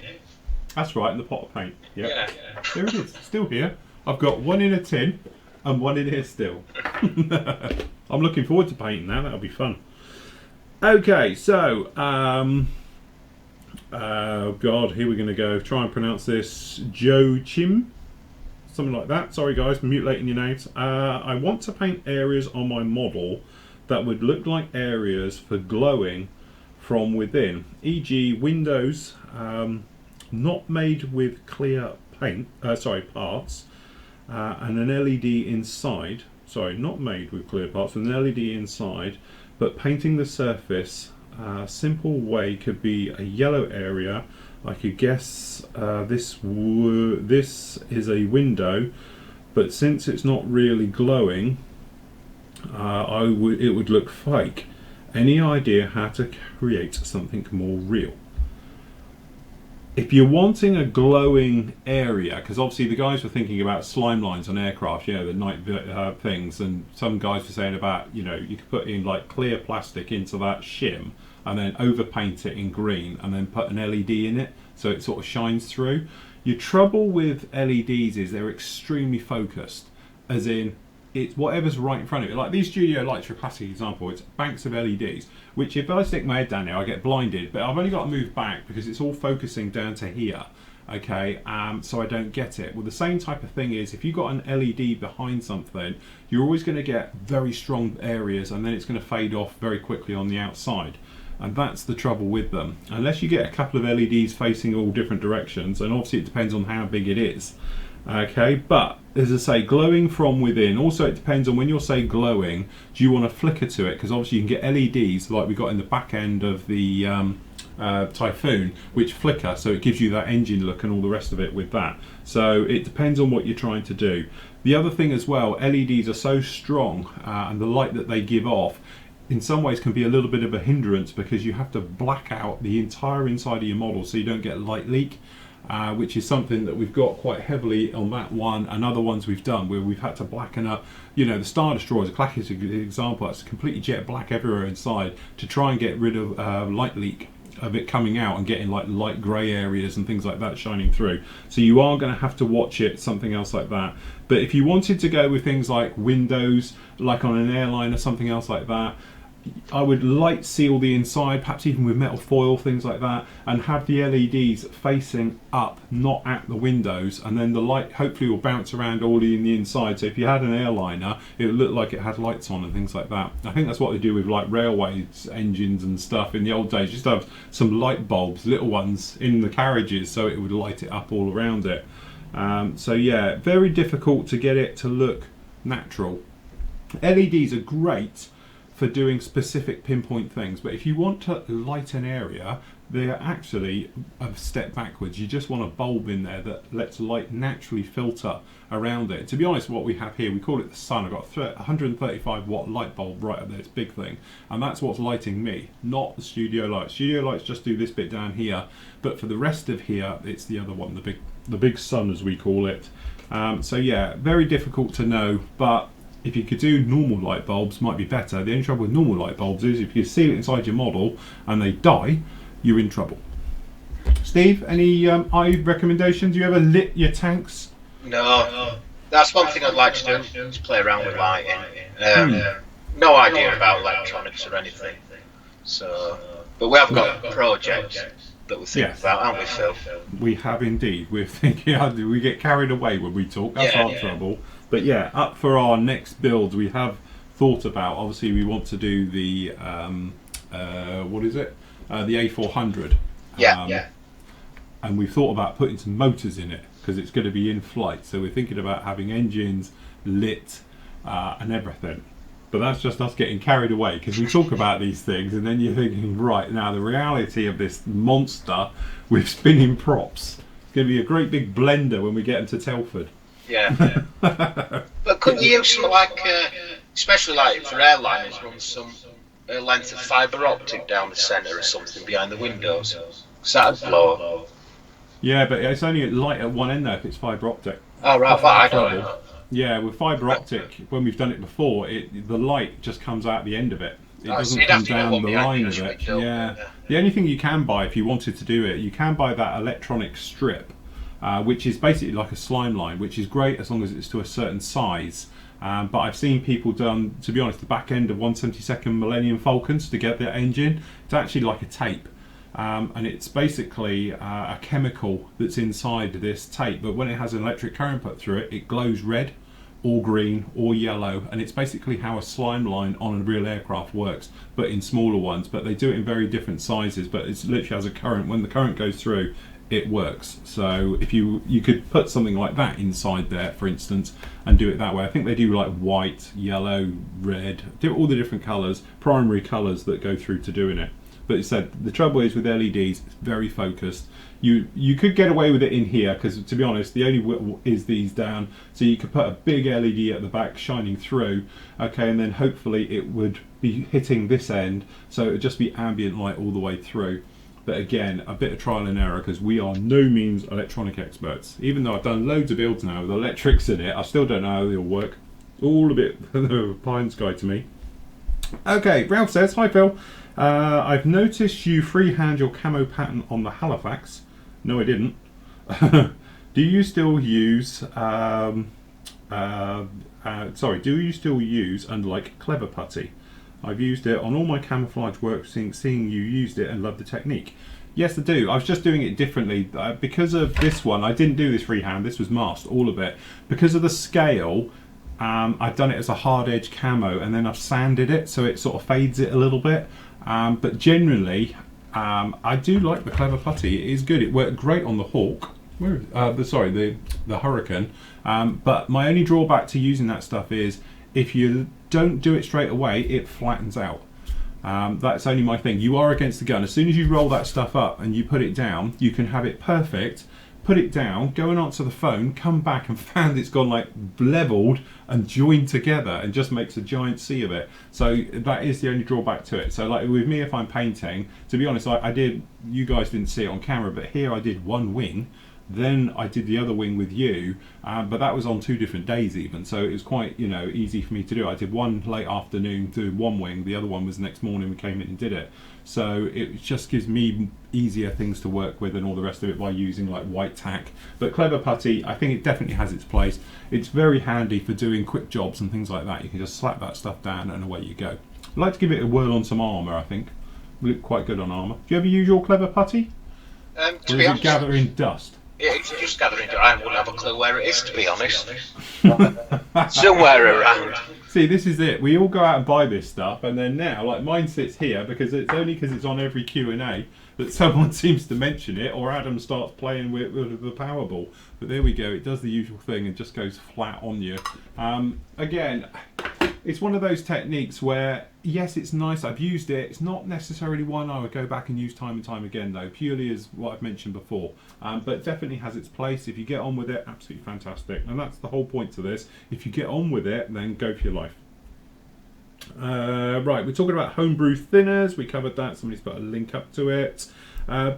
That's right, in the pot of paint. Yeah. There it is, still here. I've got one in a tin and one in here still. I'm looking forward to painting that. That'll be fun. Okay, so oh god, here we're going to go. Try and pronounce this. Joe Chim, something like that. Sorry guys, mutilating your names. I want to paint areas on my model that would look like areas for glowing from within, e.g. windows not made with clear paint, parts, and an LED inside. Sorry, not made with clear parts, with an LED inside, but painting the surface. A simple way could be a yellow area. I could guess this is a window, but since it's not really glowing, it would look fake. Any idea how to create something more real? If you're wanting a glowing area, because obviously the guys were thinking about slime lines on aircraft, you know, the night things, and some guys were saying about, you know, you could put in like clear plastic into that shim and then overpaint it in green and then put an LED in it so it sort of shines through. Your trouble with LEDs is they're extremely focused, as in it's whatever's right in front of it. Like these studio lights, for a classic example, it's banks of LEDs, which if I stick my head down there I get blinded, but I've only got to move back because it's all focusing down to here, okay, so I don't get it. Well, the same type of thing is if you've got an LED behind something, you're always going to get very strong areas and then it's going to fade off very quickly on the outside. And that's the trouble with them. Unless you get a couple of LEDs facing all different directions, and obviously it depends on how big it is. Okay, but as I say, glowing from within. Also, it depends on when you're say glowing, do you want a flicker to it? Because obviously you can get LEDs like we got in the back end of the Typhoon, which flicker, so it gives you that engine look and all the rest of it with that. So it depends on what you're trying to do. The other thing as well, LEDs are so strong and the light that they give off in some ways can be a little bit of a hindrance, because you have to black out the entire inside of your model so you don't get light leak. Which is something that we've got quite heavily on that one and other ones we've done where we've had to blacken up, you know, the Star Destroyer is a classic example. That's completely jet black everywhere inside to try and get rid of light leak of it coming out and getting like light grey areas and things like that shining through. So you are going to have to watch it, something else like that. But if you wanted to go with things like windows, like on an airline or something else like that, I would light seal the inside, perhaps even with metal foil, things like that, and have the LEDs facing up, not at the windows, and then the light hopefully will bounce around all in the inside. So if you had an airliner, it would look like it had lights on and things like that. I think that's what they do with like railways engines and stuff in the old days. Just have some light bulbs, little ones, in the carriages so it would light it up all around it. So yeah, very difficult to get it to look natural. LEDs are great for doing specific pinpoint things, but if you want to light an area, they're actually a step backwards. You just want a bulb in there that lets light naturally filter around it. To be honest, what we have here, we call it the sun. I've got a 135 watt light bulb right up there, it's a big thing, and that's what's lighting me, not the studio lights. Studio lights just do this bit down here, but for the rest of here, it's the other one, the big sun as we call it. So yeah, very difficult to know, but if you could do normal light bulbs, might be better. The only trouble with normal light bulbs is if you seal it inside your model and they die, you're in trouble. Steve, any eye recommendations? You ever lit your tanks? No, that's one thing I'd like to do, is play around with lighting. No idea about electronics or anything. So, but we have got projects that we think about, haven't we, Phil? We have indeed. We're thinking, we get carried away when we talk. That's our trouble. But yeah, up for our next builds, we have thought about. Obviously, we want to do the what is it? The A400. And we've thought about putting some motors in it because it's going to be in flight. So we're thinking about having engines lit and everything. But that's just us getting carried away because we talk about these things and then you're thinking, right, now the reality of this monster with spinning props, it's going to be a great big blender when we get into Telford. Yeah. But couldn't you use some especially like for airliners, run some length of fibre optic down the centre or something behind the windows? Because that'd blow. Yeah, but it's only light at one end though if it's fibre optic. Oh right, well, I don't know. Yeah, with fibre optic, when we've done it before, the light just comes out the end of it. It doesn't come down the line of it. Yeah. The only thing you can buy if you wanted to do it, you can buy that electronic strip, which is basically like a slime line, which is great as long as it's to a certain size. But I've seen people done, to be honest, the back end of 172nd Millennium Falcons to get their engine. It's actually like a tape. And it's basically a chemical that's inside this tape, but when it has an electric current put through it, it glows red or green or yellow, and it's basically how a slime line on a real aircraft works, but in smaller ones. But they do it in very different sizes, but it's literally has a current. When the current goes through, it works. So if you could put something like that inside there, for instance, and do it that way. I think they do like white, yellow, red, do all the different colours, primary colours that go through to doing it. But it said the trouble is with LEDs, it's very focused. You could get away with it in here because, to be honest, the only width is these down. So you could put a big LED at the back shining through, okay, and then hopefully it would be hitting this end, so it would just be ambient light all the way through. But again, a bit of trial and error because we are no means electronic experts. Even though I've done loads of builds now with electrics in it, I still don't know how they'll work. All a bit pie in the sky to me. Okay, Ralph says, hi Phil. I've noticed you freehand your camo pattern on the Halifax. No, I didn't. Do you still use do you still use unlike Clever Putty? I've used it on all my camouflage work, seeing you used it and love the technique. Yes, I do. I was just doing it differently. Because of this one, I didn't do this freehand. This was masked, all of it. Because of the scale, I've done it as a hard edge camo and then I've sanded it so it sort of fades it a little bit. But generally, I do like the Clever Putty. It is good. It worked great on the Hawk. The Hurricane. But my only drawback to using that stuff is if you don't do it straight away, it flattens out. That's only my thing. You are against the gun. As soon as you roll that stuff up and you put it down, you can have it perfect. Put it down, go and answer the phone, come back and find it's gone like leveled and joined together and just makes a giant sea of it. So that is the only drawback to it. So like with me, if I'm painting, to be honest, I did, you guys didn't see it on camera, but here I did one wing, then I did the other wing with you, but that was on 2 different days even, so it was quite, you know, easy for me to do. I did one late afternoon doing one wing, the other one was the next morning we came in and did it. So it just gives me easier things to work with and all the rest of it by using like white tack. But Clever Putty, I think it definitely has its place. It's very handy for doing quick jobs and things like that. You can just slap that stuff down and away you go. I'd like to give it a whirl on some armour, I think. It look quite good on armour. Do you ever use your Clever Putty? To or is it gathering dust? It's just gathering. I wouldn't have a clue where it is, to be honest. Somewhere around. See, this is it. We all go out and buy this stuff, and then now, like mine sits here because it's only because it's on every Q&A that someone seems to mention it, or Adam starts playing with the Powerball. But there we go. It does the usual thing and just goes flat on you. Again, it's one of those techniques where, yes, it's nice. I've used it. It's not necessarily one I would go back and use time and time again, though, purely as what I've mentioned before. But it definitely has its place. If you get on with it, absolutely fantastic. And that's the whole point to this. If you get on with it, then go for your life. Right, we're talking about homebrew thinners. We covered that. Somebody's put a link up to it.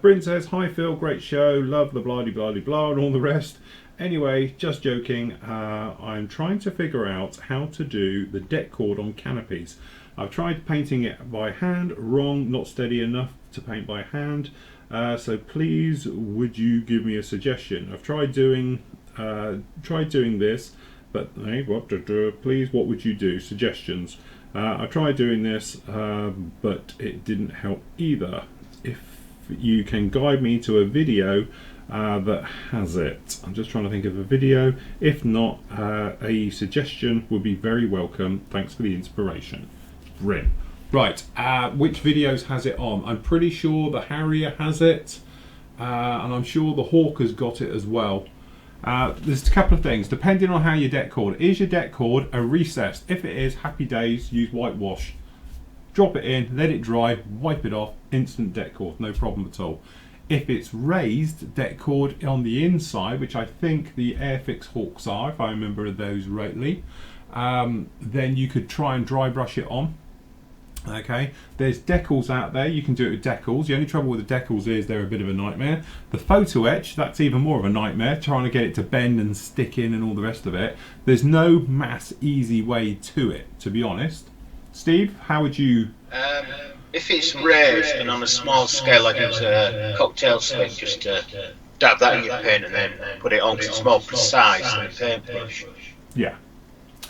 Bryn says, hi Phil, great show. Love the blah-de-blah-de-blah and all the rest. Anyway, just joking, I'm trying to figure out how to do the deck cord on canopies. I've tried painting it by hand, wrong, not steady enough to paint by hand. So please, would you give me a suggestion? I've tried doing this, but hey, please, what would you do? Suggestions. I tried doing this, but it didn't help either. If you can guide me to a video that has it. I'm just trying to think of a video. If not, a suggestion would be very welcome. Thanks for the inspiration. Brilliant. Right, which videos has it on? I'm pretty sure the Harrier has it, and I'm sure the Hawk has got it as well. There's a couple of things, depending on how your deck cord. Is your deck cord a recessed? If it is, happy days, use whitewash. Drop it in, let it dry, wipe it off, instant deck cord, no problem at all. If it's raised deck cord on the inside, which I think the Airfix Hawks are, if I remember those rightly, then you could try and dry brush it on. Okay, there's decals out there, you can do it with decals. The only trouble with the decals is they're a bit of a nightmare. The photo etch, that's even more of a nightmare, trying to get it to bend and stick in and all the rest of it. There's no mass easy way to it, to be honest. Steve, how would you... If it's raised and on a small scale, I'd use a cocktail stick just to dab that in your paint and then put it on, because it's more precise than a paintbrush. Yeah.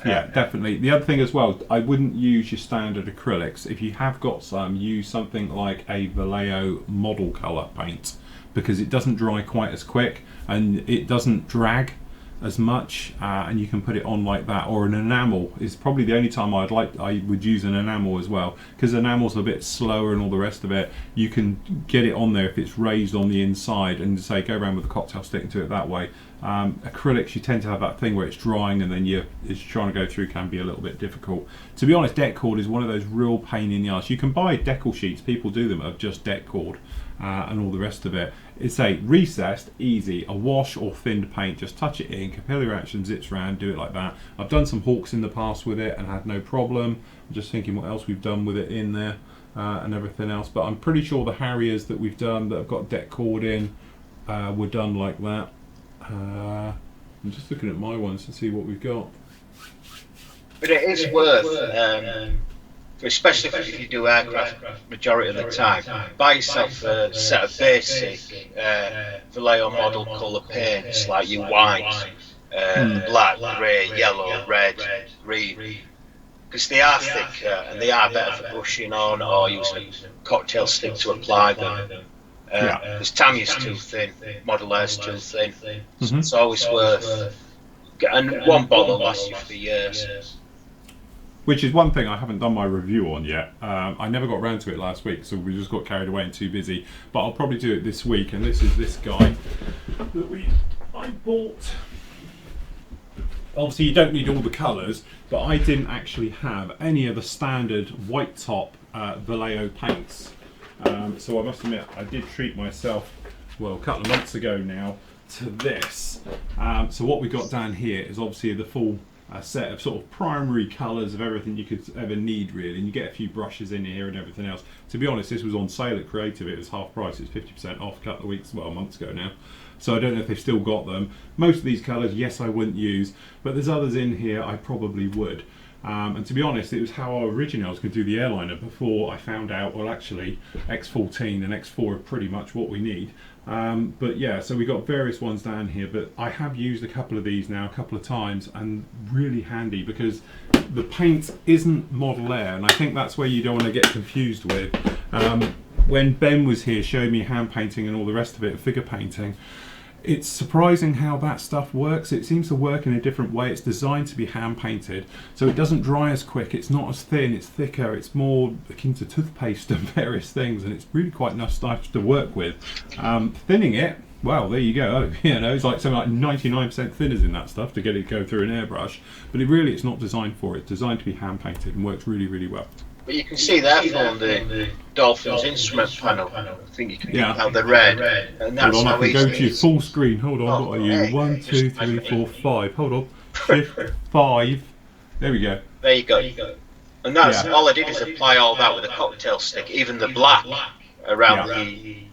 Yeah, definitely. The other thing as well, I wouldn't use your standard acrylics. If you have got some, use something like a Vallejo model colour paint, because it doesn't dry quite as quick and it doesn't drag as much, and you can put it on like that. Or an enamel is probably the only time I would use an enamel as well, because enamel's a bit slower and all the rest of it. You can get it on there if it's raised on the inside and say go around with a cocktail stick and do it that way. Acrylics, you tend to have that thing where it's drying and then it's trying to go through, can be a little bit difficult. To be honest, deck cord is one of those real pain in the arse. You can buy decal sheets, people do them, of just deck cord and all the rest of it. It's a recessed, easy, a wash or thinned paint, just touch it in, capillary action, zips round, do it like that. I've done some Hawks in the past with it and had no problem. I'm just thinking what else we've done with it in there and everything else, but I'm pretty sure the Harriers that we've done that have got deck cord in were done like that. I'm just looking at my ones to see what we've got. But it is worth, especially if you do aircraft majority of the time, buy yourself a set of basic Vallejo model colour paints, like your white, black, grey, yellow, red, green, because they are thicker and they are better for brushing on or using a cocktail stick to apply them. Because Tammy's too thin, Model Air's too thin, so it's always worth, and one bottle lasts you for years. Which is one thing I haven't done my review on yet. I never got around to it last week, so we just got carried away and too busy, but I'll probably do it this week. And this is this guy that I bought. Obviously you don't need all the colours, but I didn't actually have any of the standard white top Vallejo paints. So I must admit, I did treat myself, well, a couple of months ago now, to this. So what we got down here is obviously the full set of sort of primary colours of everything you could ever need, really. And you get a few brushes in here and everything else. To be honest, this was on sale at Creative. It was half price. It's 50% off a couple of weeks, well, months ago now. So I don't know if they've still got them. Most of these colours, yes, I wouldn't use, but there's others in here I probably would. And to be honest, it was how originally I was going to do the airliner before I found out, well, actually, X14 and X4 are pretty much what we need. But yeah, so we got various ones down here, but I have used a couple of these now a couple of times, and really handy because the paint isn't Model Air, and I think that's where you don't want to get confused with. When Ben was here showing me hand painting and all the rest of it, figure painting, it's surprising how that stuff works. It seems to work in a different way. It's designed to be hand painted, so it doesn't dry as quick. It's not as thin, it's thicker, it's more akin to toothpaste and various things, and it's really quite nice stuff to work with. Thinning it, well, there you go. You know, it's like something like 99% thinners in that stuff to get it to go through an airbrush, but it's not designed for it. It's designed to be hand painted and works really, really well. But you can see that from the Dolphin's instrument panel. I think you can get how they're red. And that's hold on, how I can go easy to your full screen. Hold on, what are you? 1, 2, 3, 4, 5. Hold on. 5. There we go. There you go. And that's all I did is apply all that with a cocktail stick, even the black around the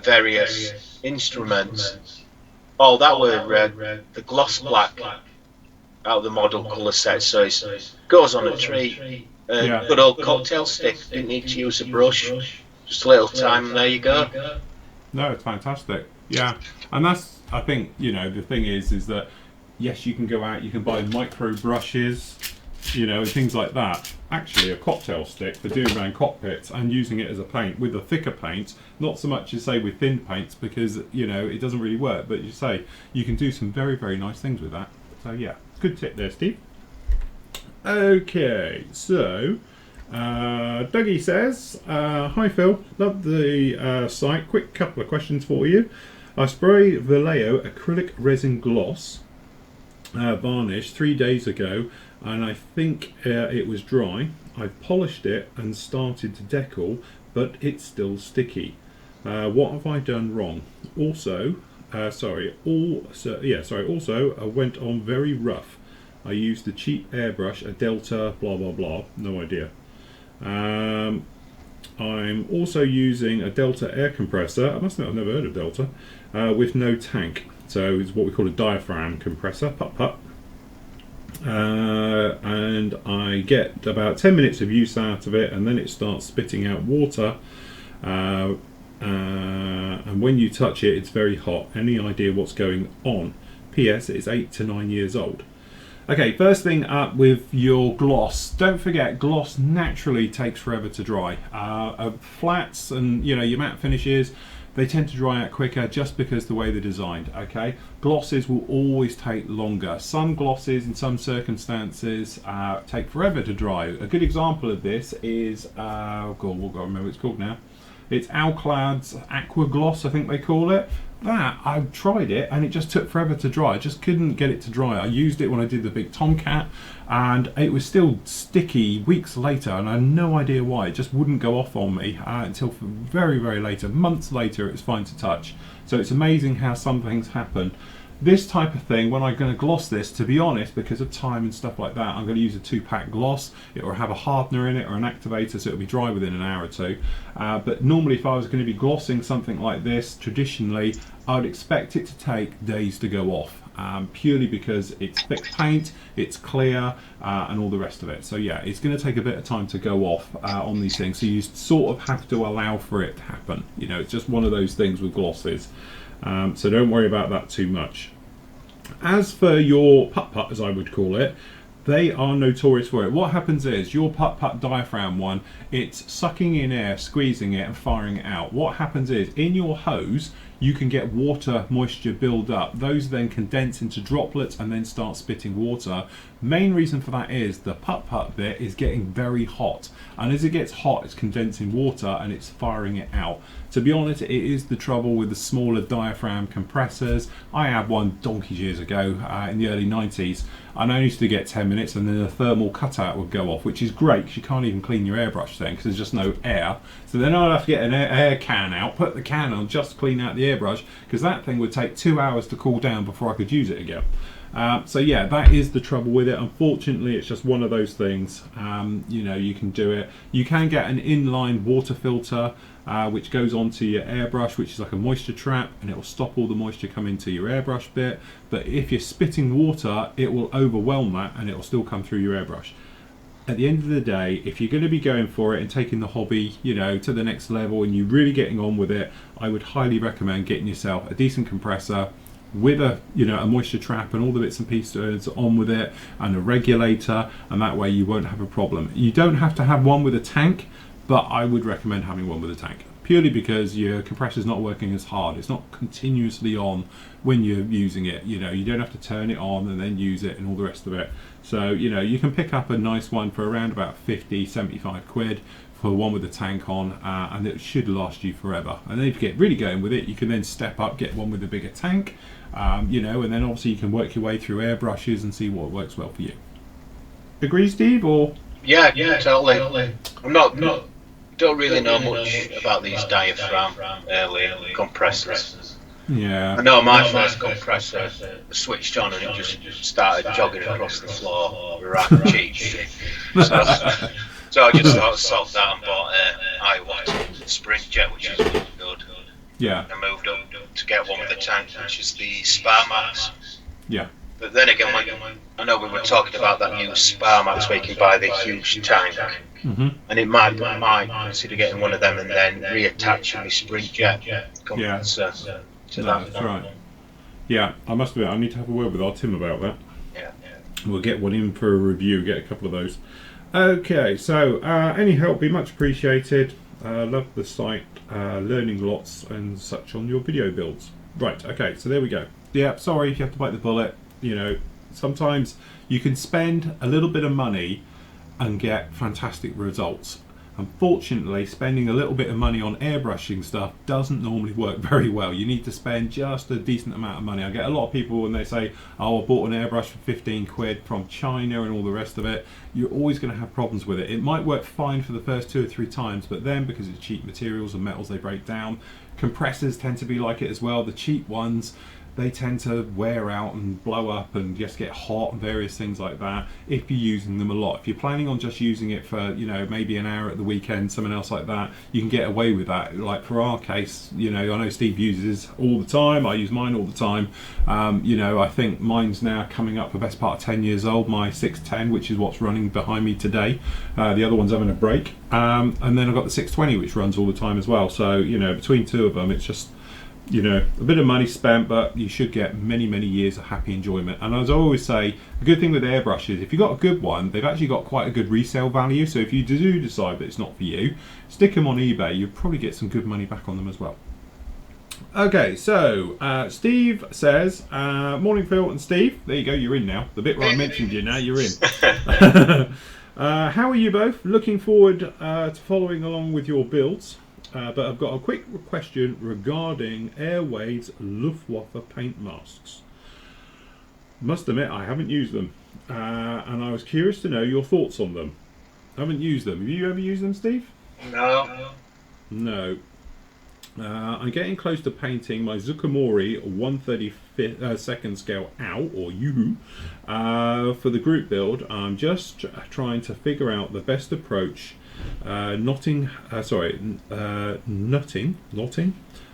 various instruments. Oh, that were the gloss black out of the model colour set, so it goes on a treat. Yeah. Good old cocktail stick, didn't need to use a brush, just a little time and there you go. No, it's fantastic. Yeah, and that's, I think, you know, the thing is that yes, you can go out, you can buy micro brushes, you know, and things like that. Actually, a cocktail stick for doing around cockpits and using it as a paint with a thicker paint, not so much as say with thin paints, because you know it doesn't really work. But you say you can do some very, very nice things with that. So yeah, good tip there, Steve. Okay, so Dougie says, hi Phil, love the site. Quick couple of questions for you. I spray Vallejo acrylic resin gloss varnish 3 days ago, and I think it was dry. I've polished it and started to decal, but it's still sticky. What have I done wrong? Also, also I went on very rough. I used the cheap airbrush, a Delta, blah blah blah, no idea. I'm also using a Delta air compressor. I must admit I've never heard of Delta, with no tank. So it's what we call a diaphragm compressor, putt. And I get about 10 minutes of use out of it, and then it starts spitting out water. And when you touch it, it's very hot. Any idea what's going on? P.S. It's 8 to 9 years old. Okay, first thing up with your gloss. Don't forget, gloss naturally takes forever to dry. Flats and your matte finishes, they tend to dry out quicker just because the way they're designed. Okay, glosses will always take longer. Some glosses, in some circumstances, take forever to dry. A good example of this is God, I remember what it's called now. It's Alclad's Aqua Gloss, I think they call it. That, I tried it and it just took forever to dry. I just couldn't get it to dry. I used it when I did the big Tomcat and it was still sticky weeks later, and I had no idea why. It just wouldn't go off on me until very, very later. Months later it was fine to touch. So it's amazing how some things happen. This type of thing, when I'm going to gloss this, to be honest, because of time and stuff like that, I'm going to use a 2-pack gloss. It will have a hardener in it or an activator, so it'll be dry within an hour or two. But normally if I was going to be glossing something like this, traditionally, I'd expect it to take days to go off, purely because it's thick paint, it's clear, and all the rest of it. So yeah, it's going to take a bit of time to go off on these things, so you sort of have to allow for it to happen. It's just one of those things with glosses. So don't worry about that too much. As for your putt-putt, as I would call it, they are notorious for it. What happens is, your putt-putt diaphragm one, it's sucking in air, squeezing it and firing it out. What happens is, in your hose, you can get water moisture build up. Those then condense into droplets and then start spitting water. Main reason for that is the putt-putt bit is getting very hot, and as it gets hot it's condensing water and it's firing it out. To be honest, it is the trouble with the smaller diaphragm compressors. I had one donkey's years ago in the early 90s, and I used to get 10 minutes and then the thermal cutout would go off, which is great because you can't even clean your airbrush then because there's just no air. So then I'd have to get an air can out, put the can on just to clean out the airbrush, because that thing would take 2 hours to cool down before I could use it again. So yeah, that is the trouble with it. Unfortunately, it's just one of those things. You can do it. You can get an inline water filter which goes onto your airbrush, which is like a moisture trap, and it will stop all the moisture coming to your airbrush bit. But if you're spitting water, it will overwhelm that and it will still come through your airbrush. At the end of the day, if you're going to be going for it and taking the hobby, to the next level, and you're really getting on with it, I would highly recommend getting yourself a decent compressor with a moisture trap and all the bits and pieces on with it, and a regulator, and that way you won't have a problem. You don't have to have one with a tank, but I would recommend having one with a tank, purely because your compressor's not working as hard. It's not continuously on when you're using it. You don't have to turn it on and then use it and all the rest of it. So you can pick up a nice one for around about 50-75 quid for one with a tank on, and it should last you forever. And then if you get really going with it, you can then step up, get one with a bigger tank, and then obviously you can work your way through airbrushes and see what works well for you. Agree, Steve? Or yeah, totally. Don't really know much about these diaphragm early compressors. Yeah. I know my first compressor switched on and it just started jogging across the floor right cheap. So I just sort of sold that and bought a Iwatt Sprint Jet, which is really good. Yeah. I moved up to get one with the tank, which is the Sparmax. Yeah. But then again, I know we were talking about that new Sparmax where you can buy the huge tank, and it might consider getting one of them and then reattaching the sprint jet compressor to that. That's right. Yeah, I must admit, I need to have a word with our Tim about that. Yeah. We'll get one in for a review, get a couple of those. Okay, so any help be much appreciated. Love the site, learning lots and such on your video builds. Right, okay, so there we go. Yeah, sorry if you have to bite the bullet. You know, sometimes you can spend a little bit of money and get fantastic results. Unfortunately, spending a little bit of money on airbrushing stuff doesn't normally work very well. You need to spend just a decent amount of money. I get a lot of people when they say, oh, I bought an airbrush for 15 quid from China and all the rest of it. You're always going to have problems with it. It might work fine for the first 2 or 3 times, but then because it's cheap materials and metals, they break down. Compressors tend to be like it as well. The cheap ones, they tend to wear out and blow up and just get hot and various things like that if you're using them a lot. If you're planning on just using it for, you know, maybe an hour at the weekend, something else like that, you can get away with that. Like for our case, you know, I know Steve uses his all the time, I use mine all the time. You know, I think mine's now coming up for the best part of 10 years old, my 610, which is what's running behind me today. The other one's having a break. And then I've got the 620, which runs all the time as well. So, you know, between two of them, it's just, you know, a bit of money spent, but you should get many years of happy enjoyment. And as I always say, the good thing with airbrushes, if you've got a good one, they've actually got quite a good resale value. So if you do decide that it's not for you, stick them on eBay, you'll probably get some good money back on them as well. Okay, so Steve says, morning Phil and Steve. There you go, you're in now. The bit where I mentioned you, now you're in. How are you both? Looking forward to following along with your builds. But I've got a quick question regarding Airwade's Luftwaffe paint masks. Must admit, I haven't used them, and I was curious to know your thoughts on them. I haven't used them. Have you ever used them, Steve? No. No. I'm getting close to painting my Zucchimori 1/32nd scale out, or Yuhu, for the group build. I'm just trying to figure out the best approach. Nutting.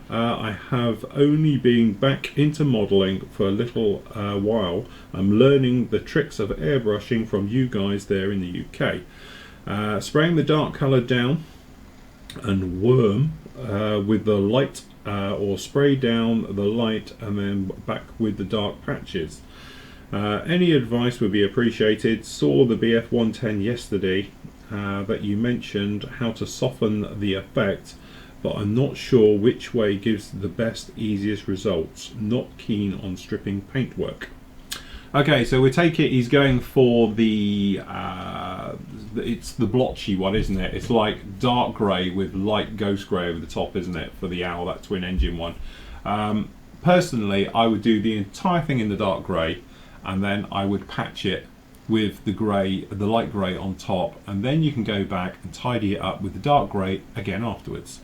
I have only been back into modelling for a little while. I'm learning the tricks of airbrushing from you guys there in the UK. Spraying the dark colour down and worm with the light, or spray down the light and then back with the dark patches. Any advice would be appreciated. Saw the BF 110 yesterday that you mentioned how to soften the effect, but I'm not sure which way gives the best, easiest results. Not keen on stripping paintwork. Okay, so we take it he's going for the it's the blotchy one, isn't it? It's like dark grey with light ghost grey over the top, isn't it, for the owl, that twin engine one. Personally, I would do the entire thing in the dark grey, and then I would patch it with the grey, the light grey on top, and then you can go back and tidy it up with the dark grey again afterwards.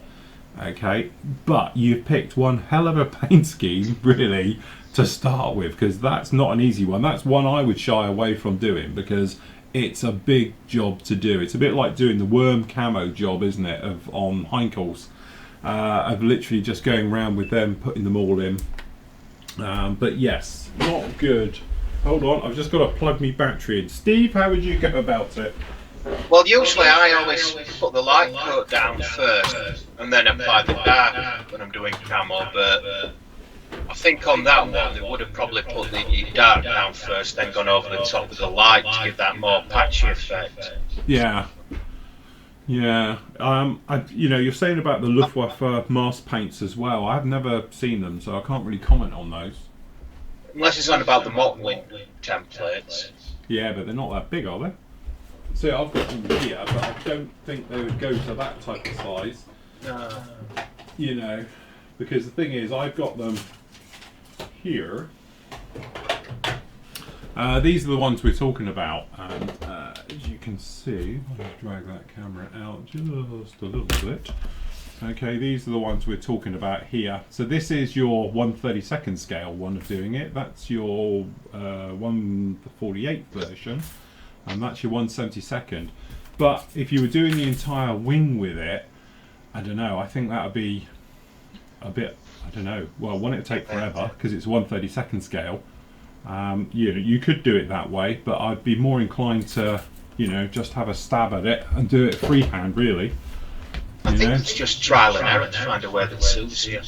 Okay, but you've picked one hell of a paint scheme, really, to start with, because that's not an easy one. That's one I would shy away from doing because it's a big job to do. It's a bit like doing the worm camo job, isn't it, on Heinkel's, of literally just going around with them, putting them all in. But yes, not good. Hold on, I've just got to plug my battery in. Steve, how would you go about it? Well, usually I always put the light coat down first and then apply the dark when I'm doing camo, but I think on that one they would have probably put the dark down first, then gone over the top with the light to give that more patchy effect. Yeah. Yeah. You know, you're saying about the Luftwaffe mask paints as well. I've never seen them, so I can't really comment on those. Unless it's on about the Mockwin templates. Yeah, but they're not that big, are they? See, I've got them here, but I don't think they would go to that type of size. No. You know, because the thing is, I've got them here. These are the ones we're talking about, and as you can see, I'll just drag that camera out just a little bit. Okay, these are the ones we're talking about here. So this is your 1/32nd scale one of doing it. That's your 1/48th version, and that's your 1/72nd. But if you were doing the entire wing with it, I don't know. I think that would be a bit, I don't know, well, I want it to take forever because it's 1/32 scale. You know, you could do it that way, but I'd be more inclined to, you know, just have a stab at it and do it freehand, really. I think it's just trial and error to find a way that suits you.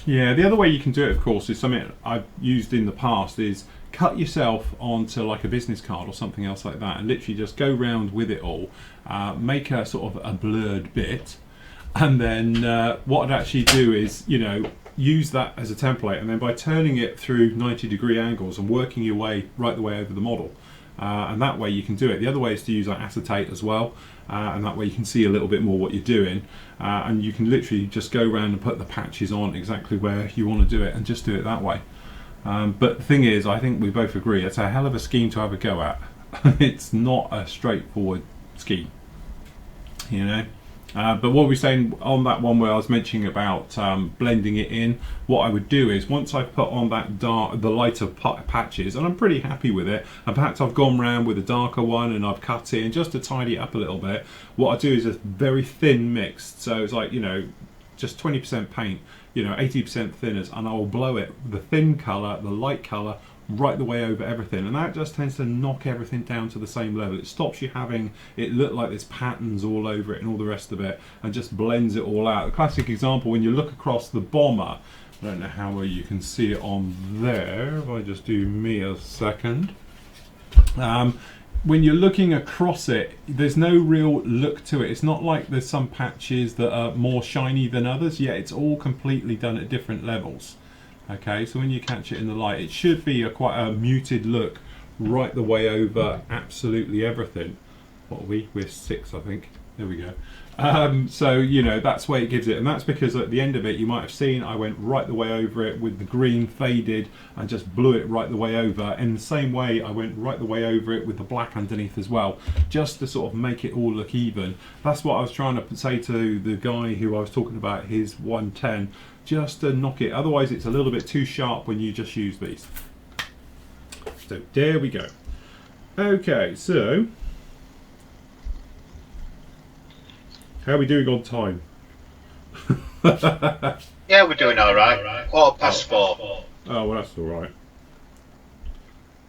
Yeah, the other way you can do it, of course, is something I've used in the past, is cut yourself onto like a business card or something else like that and literally just go round with it all, make a sort of a blurred bit, and then what I'd actually do is, you know, use that as a template, and then by turning it through 90-degree angles and working your way right the way over the model, and that way you can do it. The other way is to use like acetate as well, and that way you can see a little bit more what you're doing, and you can literally just go around and put the patches on exactly where you want to do it and just do it that way. But the thing is, I think we both agree it's a hell of a scheme to have a go at. It's not a straightforward scheme, you know. But what we're saying on that one where I was mentioning about blending it in, what I would do is once I've put on that the lighter patches, and I'm pretty happy with it, and perhaps I've gone round with a darker one and I've cut it in just to tidy it up a little bit, what I do is a very thin mix. So it's like, you know, just 20% paint, you know, 80% thinners, and I will blow it, the thin colour, the light colour, right the way over everything, and that just tends to knock everything down to the same level. It stops you having it look like there's patterns all over it and all the rest of it, and just blends it all out. A classic example, when you look across the bomber, I don't know how well you can see it on there, if I just do me a second. When you're looking across it, there's no real look to it. It's not like there's some patches that are more shiny than others, yet it's all completely done at different levels. Okay, so when you catch it in the light, it should be quite a muted look right the way over absolutely everything. What are we? We're 6, I think. There we go. So, you know, that's where it gives it, and that's because at the end of it, you might have seen I went right the way over it with the green faded and just blew it right the way over. In the same way, I went right the way over it with the black underneath as well, just to sort of make it all look even. That's what I was trying to say to the guy who I was talking about, his 110, just to knock it. Otherwise, it's a little bit too sharp when you just use these. So there we go. Okay, so how are we doing on time? Yeah, we're doing all right. 4:15. Oh, well, that's all right.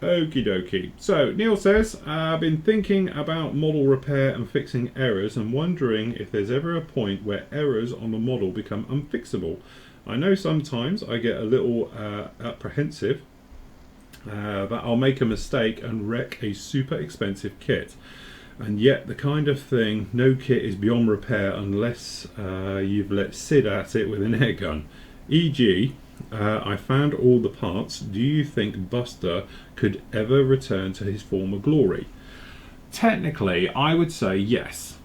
Okie dokie. So Neil says, I've been thinking about model repair and fixing errors and wondering if there's ever a point where errors on the model become unfixable. I know sometimes I get a little apprehensive that I'll make a mistake and wreck a super expensive kit. And yet the kind of thing, no kit is beyond repair unless you've let Sid at it with an air gun. E.g., I found all the parts. Do you think Buster could ever return to his former glory? Technically, I would say yes.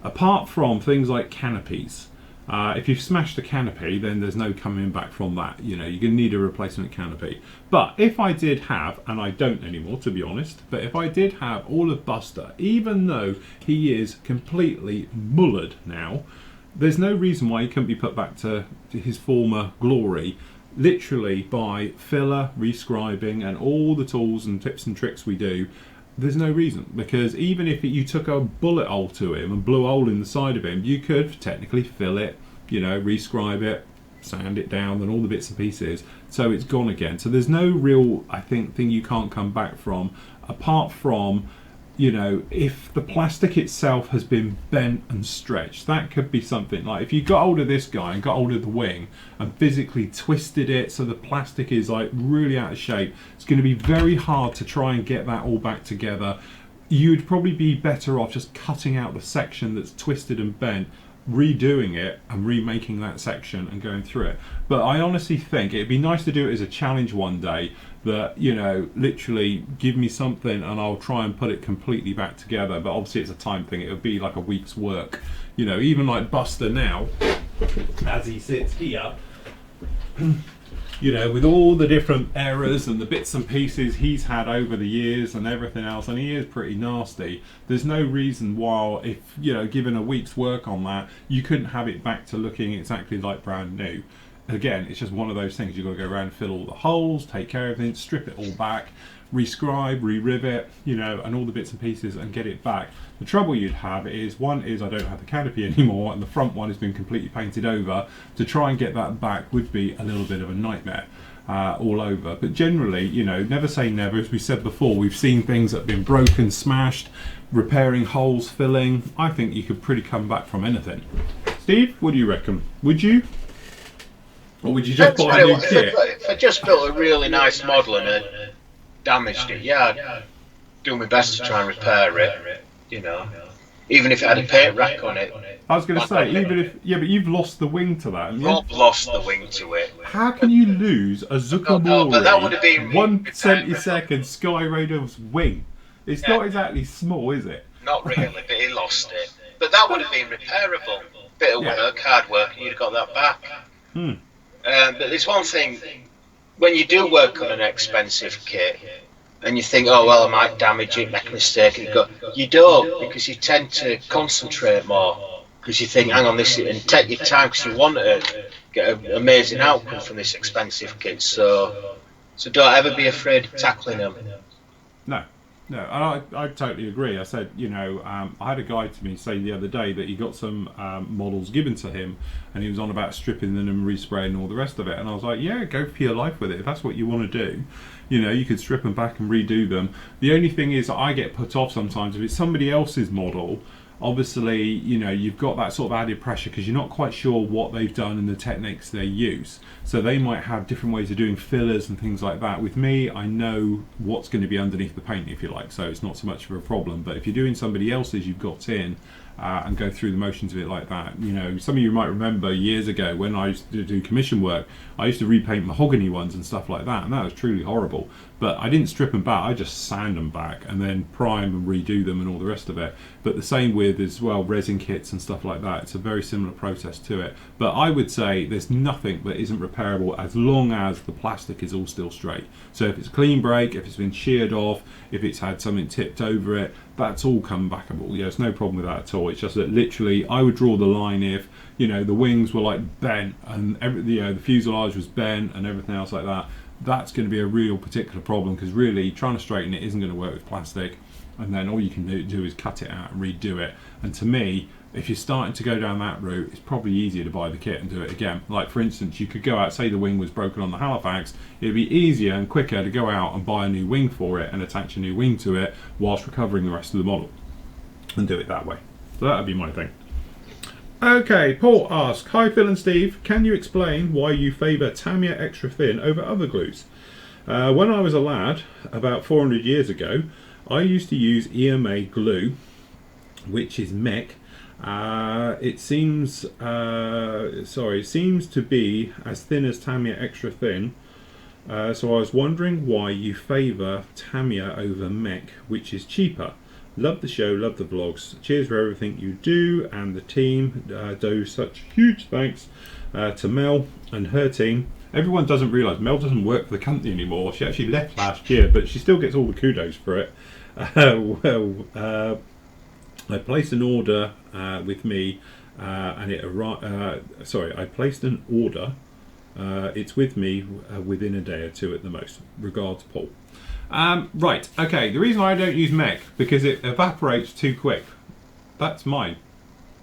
Apart from things like canopies. If you've smashed the canopy, then there's no coming back from that. You know, you're going to need a replacement canopy. But if I did have, and I don't anymore to be honest, but if I did have all of Buster, even though he is completely mullered now, there's no reason why he couldn't be put back to his former glory, literally by filler, rescribing, and all the tools and tips and tricks we do. There's no reason, because even if you took a bullet hole to him and blew a hole in the side of him, you could technically fill it, you know, rescribe it, sand it down, and all the bits and pieces, so it's gone again. So there's no real, I think, thing you can't come back from, apart from, you know, if the plastic itself has been bent and stretched. That could be something like if you got hold of this guy and got hold of the wing and physically twisted it so the plastic is like really out of shape, it's going to be very hard to try and get that all back together. You'd probably be better off just cutting out the section that's twisted and bent, redoing it and remaking that section and going through it. But I honestly think it'd be nice to do it as a challenge one day, that, you know, literally give me something and I'll try and put it completely back together. But obviously it's a time thing, it would be like a week's work, you know. Even like Buster now, as he sits here, you know, with all the different errors and the bits and pieces he's had over the years and everything else, and he is pretty nasty, there's no reason why, if, you know, given a week's work on that, you couldn't have it back to looking exactly like brand new. Again, it's just one of those things, you've got to go around, fill all the holes, take care of everything, strip it all back, rescribe, re-rivet, you know, and all the bits and pieces and get it back. The trouble you'd have is, one is I don't have the canopy anymore, and the front one has been completely painted over. To try and get that back would be a little bit of a nightmare. All over, but generally, you know, never say never. As we said before, we've seen things that have been broken, smashed, repairing holes, filling. I think you could pretty come back from anything. Steve, what do you reckon? Would you? Or would you just buy a new kit? If I just built a really nice model and had damaged it, yeah, I'd do my best to try and repair it, you know. Even if it had a paint rack on it. I was going to say, even if, yeah, but you've lost the wing to that. Rob lost the wing to it. How can you lose a Zucchero but that would have been 1/72 Sky Radar's wing? It's not exactly small, is it? Not really, but he lost it. But that would have been repairable. Bit of work, hard work, and you'd have got that back. But there's one thing, when you do work on an expensive kit, and you think, oh well, I might damage it, make a mistake, and you don't, because you tend to concentrate more. Because you think, hang on, this, and take your time, because you want to get an amazing outcome from this expensive kit. So don't ever be afraid of tackling them. No, and I totally agree. I said, you know, I had a guy to me say the other day that he got some models given to him, and he was on about stripping them and respraying and all the rest of it. And I was like, yeah, go for your life with it. If that's what you want to do, you know, you could strip them back and redo them. The only thing is, I get put off sometimes if it's somebody else's model. Obviously, you know, you've got that sort of added pressure because you're not quite sure what they've done and the techniques they use. So they might have different ways of doing fillers and things like that. With me, I know what's going to be underneath the paint, if you like, so it's not so much of a problem. But if you're doing somebody else's you've got in and go through the motions of it like that, you know, some of you might remember years ago when I used to do commission work, I used to repaint mahogany ones and stuff like that, and that was truly horrible. But I didn't strip them back, I just sand them back and then prime and redo them and all the rest of it. But the same with as well resin kits and stuff like that. It's a very similar process to it. But I would say there's nothing that isn't repairable as long as the plastic is all still straight. So if it's a clean break, if it's been sheared off, if it's had something tipped over it, that's all come backable. Yeah, there's no problem with that at all. It's just that literally I would draw the line if, you know, the wings were like bent and the fuselage was bent and everything else like that. That's going to be a real particular problem, because really trying to straighten it isn't going to work with plastic, and then all you can do is cut it out and redo it. And to me, if you're starting to go down that route, it's probably easier to buy the kit and do it again. Like for instance, you could go out, say the wing was broken on the Halifax, it'd be easier and quicker to go out and buy a new wing for it and attach a new wing to it whilst recovering the rest of the model and do it that way. So that would be my thing. Okay, Paul asks, hi Phil and Steve, can you explain why you favour Tamiya Extra Thin over other glues? When I was a lad, about 400 years ago, I used to use EMA glue, which is mech. It seems to be as thin as Tamiya Extra Thin. So I was wondering why you favour Tamiya over mech, which is cheaper. Love the show, love the vlogs. Cheers for everything you do, and the team do such huge thanks to Mel and her team. Everyone doesn't realise Mel doesn't work for the company anymore. She actually left last year, but she still gets all the kudos for it. I placed an order with me, and it arrived. I placed an order. It's with me within a day or two at the most. Regards, Paul. Right, okay, the reason I don't use mech, because it evaporates too quick. That's mine.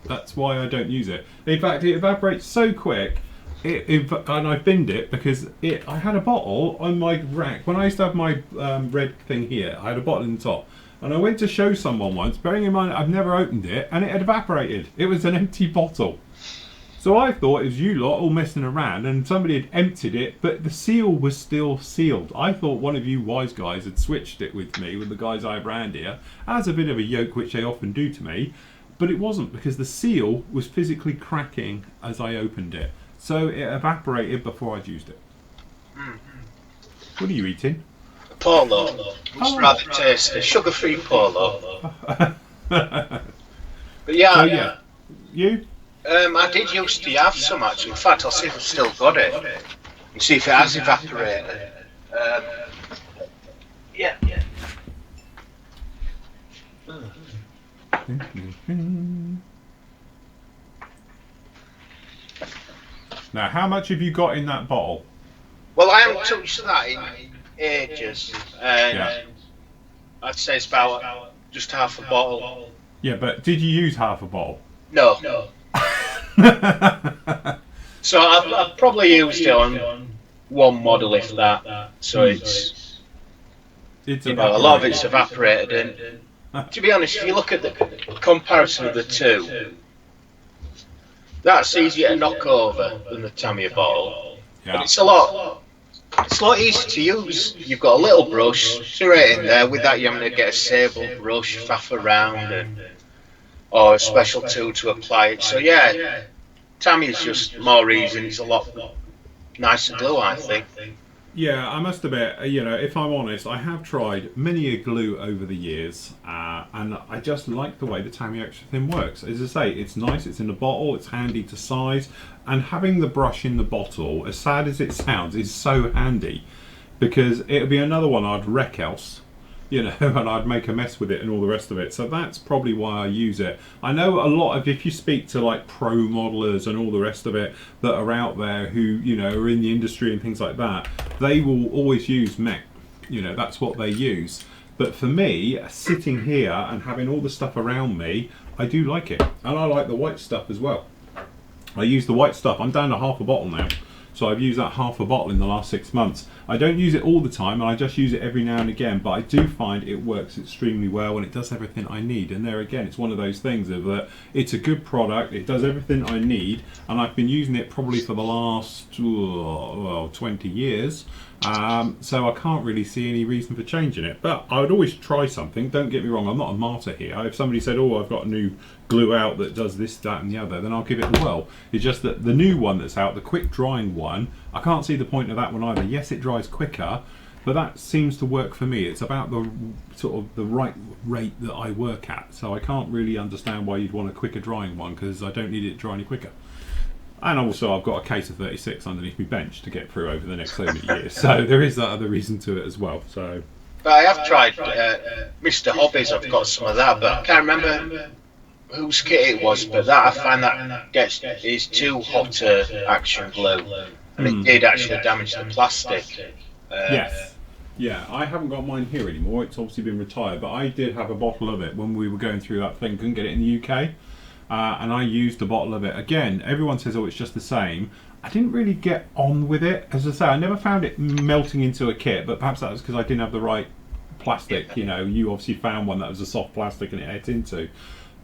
That's why I don't use it. In fact, it evaporates so quick, and I binned it because I had a bottle on my rack. When I used to have my red thing here, I had a bottle in the top. And I went to show someone once, bearing in mind I've never opened it, and it had evaporated. It was an empty bottle. So I thought it was you lot all messing around and somebody had emptied it, but the seal was still sealed. I thought one of you wise guys had switched it with me, with the guys I have around here, as a bit of a yoke, which they often do to me, but it wasn't, because the seal was physically cracking as I opened it. So it evaporated before I'd used it. What are you eating? Polo. It's rather tasty. Sugar-free polo. But yeah, so, yeah. You? I did used to have some actually. In fact, I'll see if I've still got it and see if it has evaporated. Yeah. Now, how much have you got in that bottle? Well, I haven't touched that in ages, and Yeah. I'd say it's about just half a bottle. Yeah, but did you use half a bottle? No. So I've probably used it on one model, if that. So it's a lot of it's evaporated. And to be honest, if you look at the comparison of the two, that's easier to knock over than the Tamiya bottle. Yeah. And it's a lot easier to use. You've got a little brush straight in there. With that, you're having to get a sable brush, faff around, or a special tool to apply it. So yeah, Tamiya's just more easy. It's a lot nicer glue, I think. Yeah, I must admit, if I'm honest, I have tried many a glue over the years, and I just like the way the Tamiya Extra Thin works. As I say, it's nice, it's in a bottle, it's handy to size, and having the brush in the bottle, as sad as it sounds, is so handy, because it would be another one I'd wreck else, and I'd make a mess with it and all the rest of it. So that's probably why I use it. I know a lot of, if you speak to like pro modelers and all the rest of it that are out there who, are in the industry and things like that, they will always use mech. That's what they use. But for me, sitting here and having all the stuff around me, I do like it. And I like the white stuff as well. I use the white stuff. I'm down to half a bottle now. So I've used that half a bottle in the last 6 months. I don't use it all the time, and I just use it every now and again, but I do find it works extremely well and it does everything I need. And there again, it's one of those things of that it's a good product, it does everything I need, and I've been using it probably for the last 20 years. So I can't really see any reason for changing it. But I would always try something, don't get me wrong, I'm not a martyr here. If somebody said, oh, I've got a new glue out that does this, that and the other, then I'll give it a whirl. It's just that the new one that's out, the quick drying one, I can't see the point of that one either. Yes, it dries quicker, but that seems to work for me. It's about the sort of the right rate that I work at, so I can't really understand why you'd want a quicker drying one, because I don't need it to dry any quicker. And also I've got a case of 36 underneath my bench to get through over the next so many years, so there is that other reason to it as well. So, but I have tried Mr. Hobbies, I've got some of that, but I can't remember whose kit it was, but that I find that is too hot action glue, and it did actually damage the plastic. Yes. Yeah, I haven't got mine here anymore, it's obviously been retired, but I did have a bottle of it when we were going through that thing, couldn't get it in the UK, and I used a bottle of it. Again, everyone says, oh, it's just the same. I didn't really get on with it. As I say, I never found it melting into a kit, but perhaps that was because I didn't have the right plastic. You obviously found one that was a soft plastic and it ate into.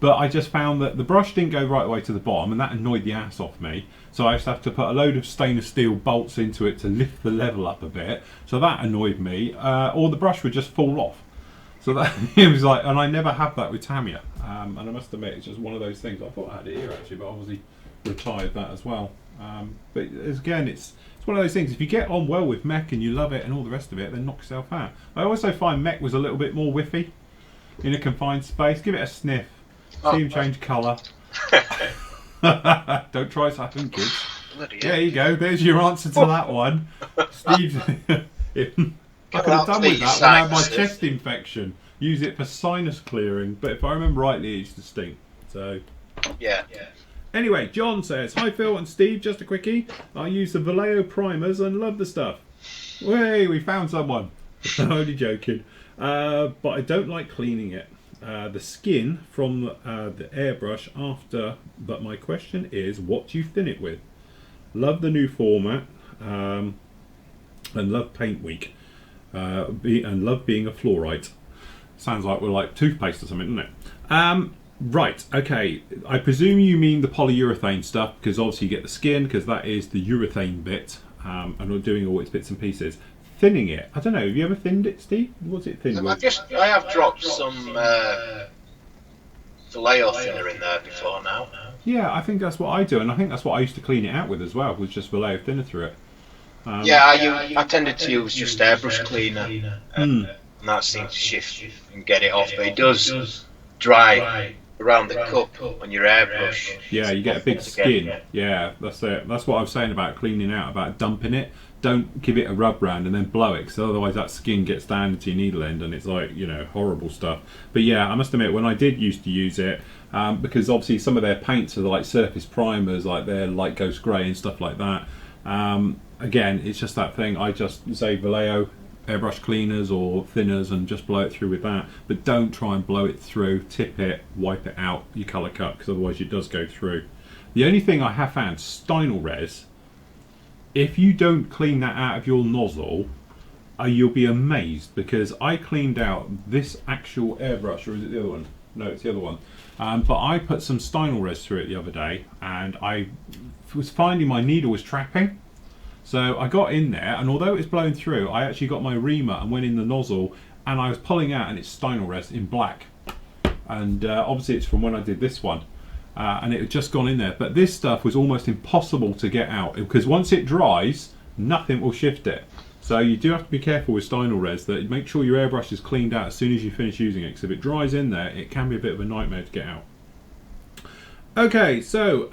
But I just found that the brush didn't go right away to the bottom, and that annoyed the ass off me. So I used to have to put a load of stainless steel bolts into it to lift the level up a bit. So that annoyed me. Or the brush would just fall off. So that it was like, and I never have that with Tamiya. And I must admit, it's just one of those things. I thought I had it here actually, but obviously retired that as well. But again, it's one of those things. If you get on well with mech and you love it and all the rest of it, then knock yourself out. I also find mech was a little bit more whiffy in a confined space. Give it a sniff. See him change colour. Don't try something, kids. There you go. There's your answer to that one. Steve, I could have done with that when I had my chest infection. Use it for sinus clearing, but if I remember rightly, it used to stink. So, yeah. Anyway, John says, hi Phil and Steve, just a quickie. I use the Vallejo primers and love the stuff. Hey, we found someone. I'm only joking. But I don't like cleaning it. The skin from the airbrush after, but my question is, what do you thin it with? Love the new format, and love paint week, and love being a fluorite. Sounds like we're like toothpaste or something, doesn't it? Right, okay, I presume you mean the polyurethane stuff, because obviously you get the skin, because that is the urethane bit, and we're doing all its bits and pieces. Thinning it, I don't know, have you ever thinned it, Steve? What's it thinned with? I have dropped some Vallejo thinner in there before now. Yeah, I think that's what I do, and I think that's what I used to clean it out with as well, was just Vallejo thinner through it. I tended to use just airbrush cleaner, and that seems to shift and get it off, but it does dry around the cup on your airbrush. Yeah, you get a big skin. Yeah, that's it. That's what I was saying about cleaning out, about dumping it. Don't give it a rub round and then blow it, because otherwise that skin gets down into your needle end and it's like, horrible stuff. But yeah, I must admit, when I did used to use it, because obviously some of their paints are like surface primers, like their light ghost grey and stuff like that. Again, it's just that thing. I just say Vallejo, airbrush cleaners or thinners and just blow it through with that, but don't try and blow it through, tip it, wipe it out, you colour cut, because otherwise it does go through. The only thing I have found, stynol res, if you don't clean that out of your nozzle, you'll be amazed, because I cleaned out this actual airbrush, or is it the other one? No, it's the other one. But I put some stynol res through it the other day, and I was finding my needle was trapping. So I got in there, and although it was blowing through, I actually got my reamer and went in the nozzle, and I was pulling out, and it's stynol res in black. And obviously it's from when I did this one, and it had just gone in there. But this stuff was almost impossible to get out, because once it dries, nothing will shift it. So you do have to be careful with stynol res, that make sure your airbrush is cleaned out as soon as you finish using it, because if it dries in there, it can be a bit of a nightmare to get out. Okay, so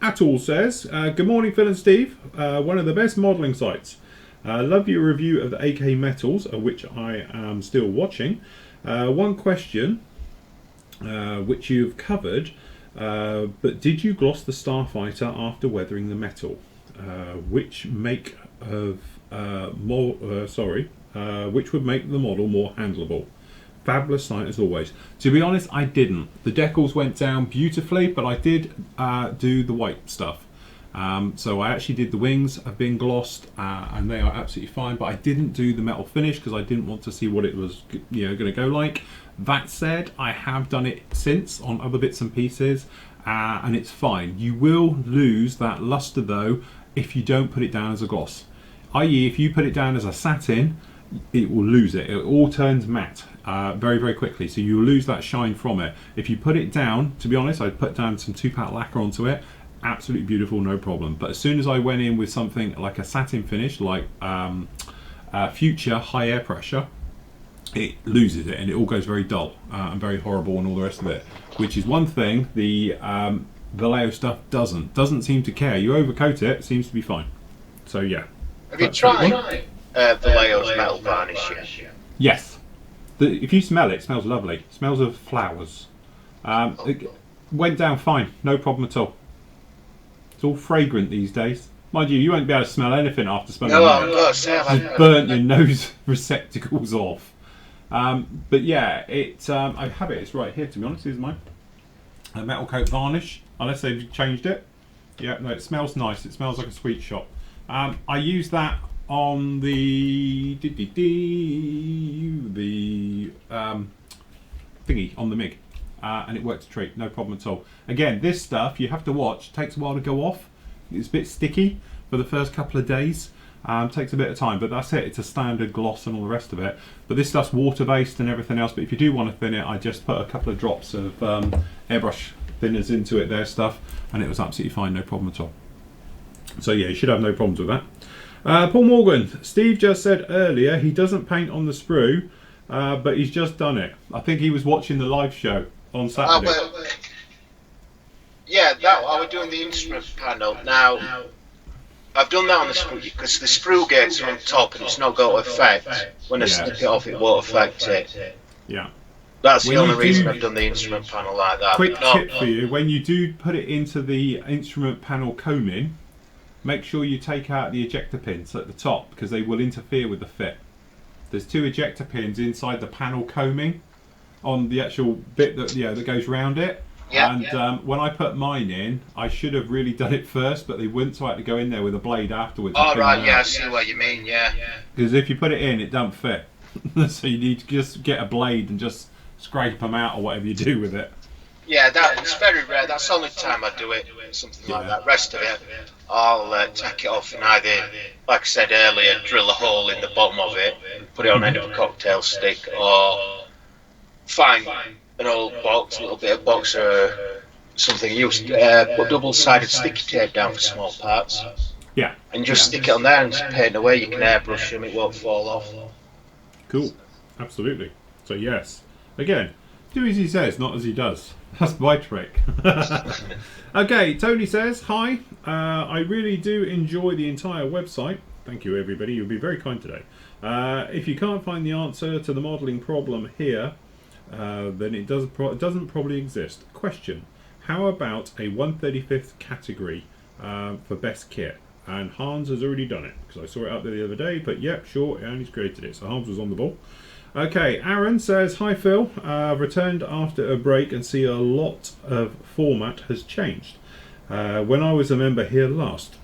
Atul says, good morning Phil and Steve, one of the best modelling sites. Love your review of the AK Metals, which I am still watching. One question, which you've covered, but did you gloss the Starfighter after weathering the metal? Which make of which would make the model more handleable? Fabulous site as always. To be honest, I didn't. The decals went down beautifully, but I did do the white stuff. So I actually did the wings, have been glossed, and they are absolutely fine, but I didn't do the metal finish because I didn't want to see what it was, going to go like. That said, I have done it since on other bits and pieces, and it's fine. You will lose that luster though if you don't put it down as a gloss. I.e., if you put it down as a satin, it will lose it. It all turns matte very, very quickly, so you lose that shine from it. If you put it down, to be honest, I'd put down some 2-pack lacquer onto it, absolutely beautiful, no problem. But as soon as I went in with something like a satin finish, like Future high air pressure, it loses it and it all goes very dull and very horrible and all the rest of it, which is one thing the Vallejo stuff doesn't seem to care. You overcoat it, it seems to be fine. So yeah. Have you tried Vallejo's metal varnish yet? Yes. If you smell it, it smells lovely. It smells of flowers. It went down fine, no problem at all. It's all fragrant these days. Mind you, you won't be able to smell anything after smelling it. You've burnt your nose receptacles off. But yeah, I have it. It's right here. To be honest, here's mine. A metal coat varnish, unless they've changed it. Yeah, no, it smells nice. It smells like a sweet shop. I use that on the thingy on the MiG, and it works a treat, no problem at all. Again, this stuff you have to watch. It takes a while to go off. It's a bit sticky for the first couple of days. Takes a bit of time, but that's it. It's a standard gloss and all the rest of it. But this stuff's water-based and everything else. But if you do want to thin it, I just put a couple of drops of airbrush thinners into it, their stuff, and it was absolutely fine, no problem at all. So yeah, you should have no problems with that. Paul Morgan, Steve just said earlier he doesn't paint on the sprue, but he's just done it. I think he was watching the live show on Saturday. I was doing the instrument panel. Now, I've done that on the sprue because the sprue gates are on top and it's not got to affect. When I snip it off, it won't affect it. Yeah. That's the only reason I've done the instrument panel like that. Quick tip for you, when you do put it into the instrument panel combing, make sure you take out the ejector pins at the top because they will interfere with the fit. There's 2 ejector pins inside the panel combing on the actual bit that goes round it. When I put mine in, I should have really done it first, but they wouldn't, so I had to go in there with a blade afterwards. Oh right, yeah, I see what you mean, yeah. Because if you put it in, it don't fit. So you need to just get a blade and just scrape them out or whatever you do with it. Yeah, it's very rare. That's the only time I do it, something like that. Rest of it, I'll take it off and either, like I said earlier, drill a hole in the bottom of it, put it on end of a cocktail stick, or find an old box, a little bit of box or something used, put double-sided sticky tape down for small parts. Yeah. And just stick it on there and just paint away. You can airbrush them, it won't fall off. Cool. Absolutely. So yes. Again, do as he says, not as he does. That's my trick. Okay, Tony says, hi, I really do enjoy the entire website. Thank you, everybody. You'll be very kind today. If you can't find the answer to the modelling problem here, then it doesn't probably exist. Question, how about a 1/35th category for best kit? And Hans has already done it, because I saw it up there the other day, but yep, sure, and he's created it. So Hans was on the ball. Okay, Aaron says, hi Phil, I've returned after a break and see a lot of format has changed. When I was a member here last,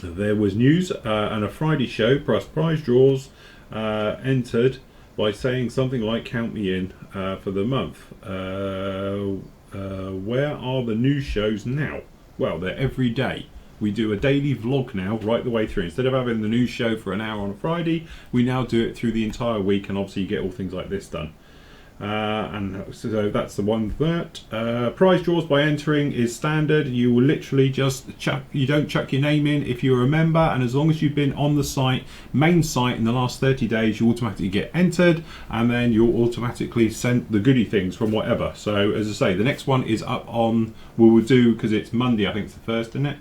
there was news and a Friday show plus prize draws entered by saying something like count me in for the month. Where are the news shows now? Well, they're every day. We do a daily vlog now, right the way through. Instead of having the news show for an hour on a Friday, we now do it through the entire week, and obviously you get all things like this done. And so that's the one that prize draws by entering is standard. You will literally just chuck, you don't chuck your name in if you're a member, and as long as you've been on the site, main site, in the last 30 days, you automatically get entered, and then you'll automatically send the goodie things from whatever. So as I say, the next one is up on, we will do, because it's Monday, I think it's the 1st, isn't it?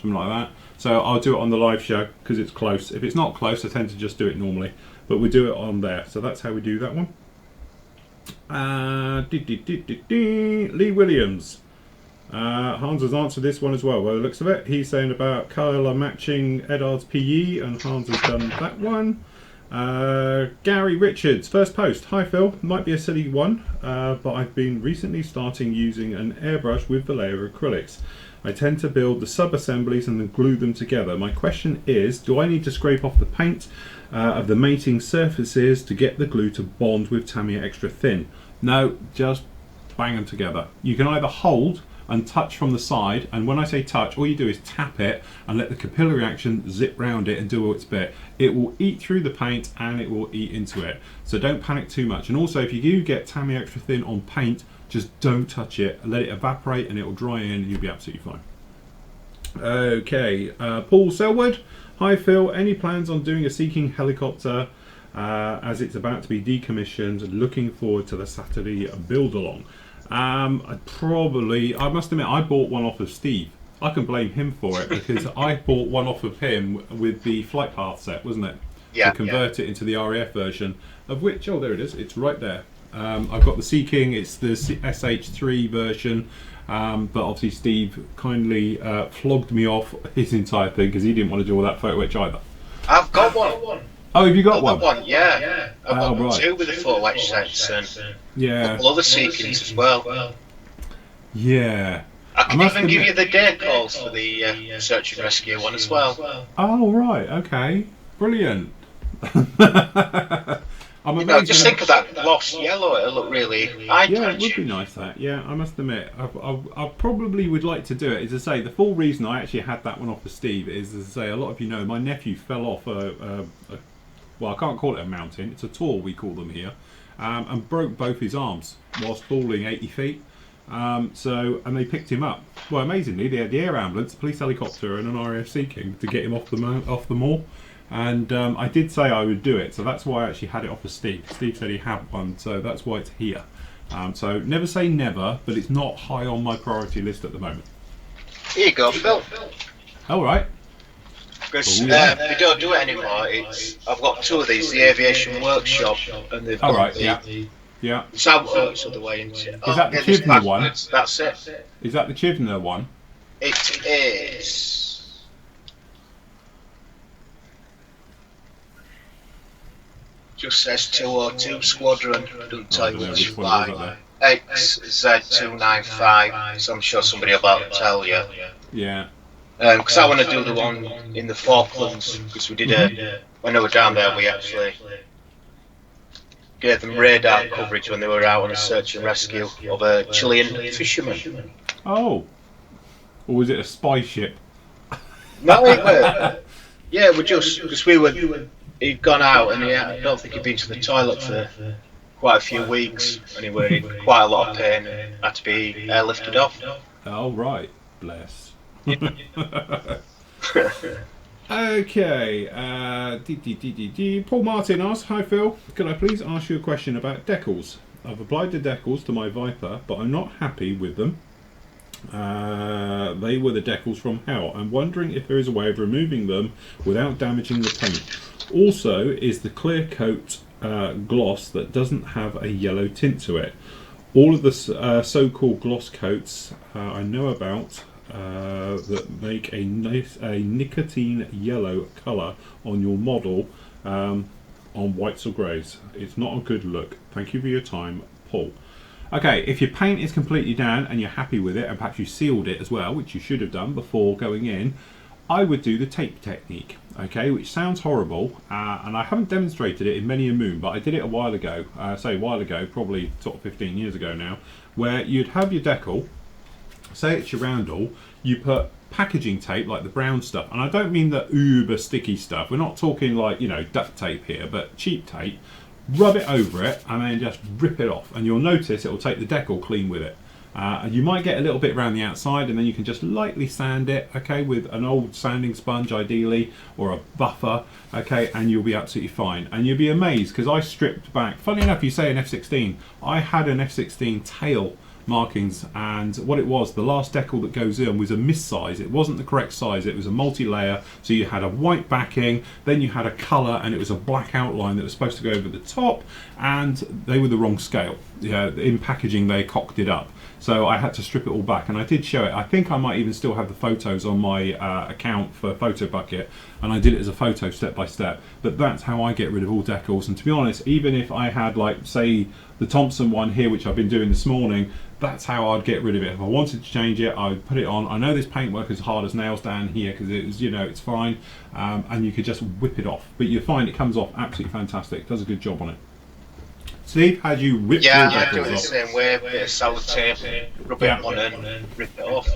Something like that. So I'll do it on the live show because it's close. If it's not close, I tend to just do it normally, but we do it on there. So that's how we do that one. Lee Williams. Hans has answered this one as well. By the looks of it, he's saying about colour matching Edard's PE, and Hans has done that one. Gary Richards, first post. Hi Phil, might be a silly one, but I've been recently starting using an airbrush with the layer of acrylics. I tend to build the sub-assemblies and then glue them together. My question is, do I need to scrape off the paint of the mating surfaces to get the glue to bond with Tamiya extra thin? No, just bang them together. You can either hold and touch from the side, and when I say touch, all you do is tap it and let the capillary action zip round it and do all its bit. It will eat through the paint and it will eat into it. So don't panic too much. And also, if you do get Tamiya extra thin on paint, just don't touch it, let it evaporate and it will dry in and you'll be absolutely fine. Okay, Paul Selwood. Hi Phil, any plans on doing a Seeking helicopter as it's about to be decommissioned? Looking forward to the Saturday build along. I must admit, I bought one off of Steve. I can blame him for it because I bought one off of him with the flight path set, wasn't it? Yeah. To convert it into the RAF version, of which, oh there it is, it's right there. I've got the Seeking, it's the SH3 version, but obviously Steve kindly flogged me off his entire thing because he didn't want to do all that photo etch either. I've got one. Oh, have you got one? I've got one, yeah. I've got one right. too with the photo etch sets and yeah. a couple other Seekings as well. Yeah. I can even give you the decals for the search and rescue one as well. Oh, right, okay. Brilliant. Just think of that gloss yellow, it'll look really eye-catching. Yeah, it would be nice that. Yeah, I must admit, I probably would like to do it. As I say, the full reason I actually had that one off for Steve is, as I say, a lot of you know, my nephew fell off well, I can't call it a mountain, it's a tor we call them here, and broke both his arms whilst falling 80 feet. And they picked him up. Well, amazingly, they had the air ambulance, a police helicopter, and an RAF Seeking to get him off the moor. And I did say I would do it, so that's why I actually had it off of Steve. Steve said he had one, so that's why it's here. So never say never, but it's not high on my priority list at the moment. Here you go, Phil. All right. Because we don't do it anymore. I've got two of these, the Aviation Workshop, and they've got yeah. It's the way into it. Is that the Chivner one? That's it. Is that the Chivner one? It is. Just says 202 Squadron, doesn't tell you which flight. XZ295, so I'm sure somebody will be able to tell you. Yeah. Because I want to do the one in the Falklands, because we did when they were down there, we actually gave them radar coverage when they were out on a search and rescue of a Chilean fisherman. Oh. Or was it a spy ship? No, yeah, we just, because he'd gone out and I don't think he'd been to the toilet for quite a few weeks, and he was in quite a lot of pain and had to be airlifted off. Oh, right. Bless. Okay. Paul Martin asks, hi Phil, could I please ask you a question about decals? I've applied the decals to my Viper, but I'm not happy with them. They were the decals from hell. I'm wondering if there is a way of removing them without damaging the paint. Also, is the clear coat gloss that doesn't have a yellow tint to it. All of the so-called gloss coats I know about that make a nicotine yellow colour on your model on whites or greys. It's not a good look. Thank you for your time, Paul. Okay, if your paint is completely down and you're happy with it, and perhaps you sealed it as well, which you should have done before going in, I would do the tape technique, okay, which sounds horrible, and I haven't demonstrated it in many a moon, but I did it a while ago, probably sort of 15 years ago now, where you'd have your decal, say it's your roundel, you put packaging tape, like the brown stuff, and I don't mean the uber sticky stuff, we're not talking like, you know, duct tape here, but cheap tape, rub it over it and then just rip it off, and you'll notice it will take the decal clean with it. And you might get a little bit around the outside, and then you can just lightly sand it, okay, with an old sanding sponge ideally, or a buffer, okay, and you'll be absolutely fine. And you'll be amazed, because I stripped back, funny enough you say an F-16, I had an F-16 tail markings, and what it was, the last decal that goes in was a missize. It wasn't the correct size, it was a multi-layer, so you had a white backing, then you had a colour, and it was a black outline that was supposed to go over the top, and they were the wrong scale. Yeah, in packaging they cocked it up. So I had to strip it all back, and I did show it. I think I might even still have the photos on my account for Photo Bucket, and I did it as a photo step by step. But that's how I get rid of all decals. And to be honest, even if I had, like, say, the Thompson one here, which I've been doing this morning, that's how I'd get rid of it. If I wanted to change it, I would put it on. I know this paintwork is hard as nails down here because it was, you know, it's fine, and you could just whip it off. But you'll find it comes off absolutely fantastic. Does a good job on it. Steve, how do you whip your decals off? I do it the same way, bit of sellotape, rub it on and rip it off.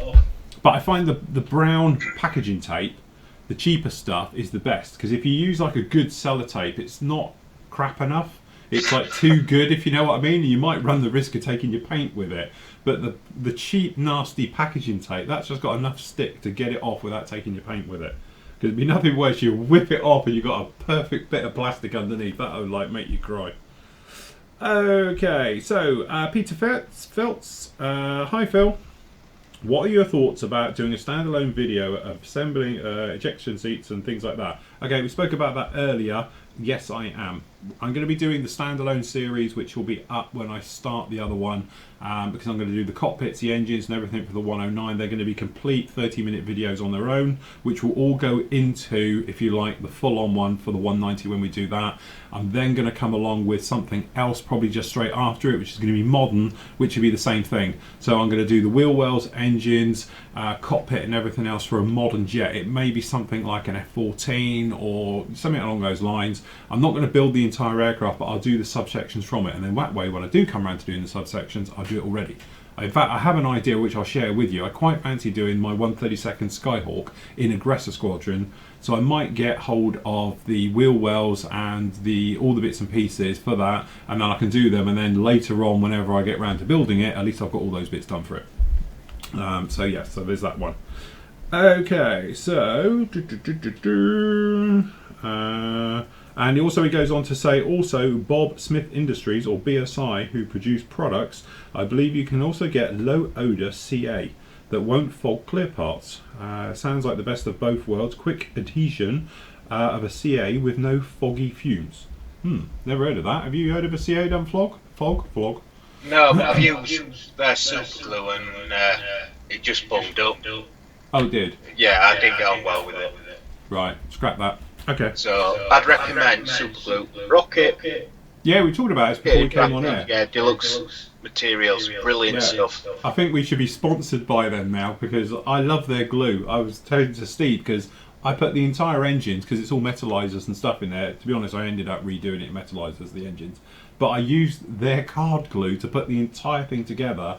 But I find the brown packaging tape, the cheaper stuff, is the best, because if you use like a good sellotape, it's not crap enough. It's like too good, if you know what I mean. You might run the risk of taking your paint with it. But the cheap, nasty packaging tape, that's just got enough stick to get it off without taking your paint with it. Because it'd be nothing worse, you whip it off and you've got a perfect bit of plastic underneath. That would like make you cry. Okay, so Peter Feltz, hi Phil. What are your thoughts about doing a standalone video of assembling ejection seats and things like that? Okay, we spoke about that earlier. Yes, I am. I'm going to be doing the standalone series, which will be up when I start the other one, because I'm going to do the cockpits, the engines and everything for the 109. They're going to be complete 30-minute videos on their own, which will all go into, if you like, the full-on one for the 190 when we do that. I'm then going to come along with something else probably just straight after it, which is going to be modern, which will be the same thing. So I'm going to do the wheel wells, engines, cockpit and everything else for a modern jet. It may be something like an F-14 or something along those lines. I'm not going to build the entire aircraft, but I'll do the subsections from it, and then that way when I do come around to doing the subsections, I'll do it already. In fact, I have an idea which I'll share with you. I quite fancy doing my 132nd Skyhawk in Aggressor Squadron, so I might get hold of the wheel wells and all the bits and pieces for that, and then I can do them, and then later on whenever I get around to building it, at least I've got all those bits done for it. So yeah, so there's that one. Okay, so and also he goes on to say, also Bob Smith Industries, or BSI, who produce products, I believe you can also get low odour CA that won't fog clear parts. Sounds like the best of both worlds. Quick adhesion of a CA with no foggy fumes. Never heard of that. Have you heard of a CA done fog? No, but I've used their super glue and it just bunged up. Oh, it did? Yeah, I didn't get on well with it. Right, scrap that. Okay. So I'd recommend super glue. Rocket. Yeah, we talked about it before we came on air. Yeah, Deluxe Materials, brilliant stuff. I think we should be sponsored by them now, because I love their glue. I was telling to Steve, because I put the entire engines, because it's all metallizers and stuff in there. To be honest, I ended up redoing it metallizers, the engines. But I used their card glue to put the entire thing together.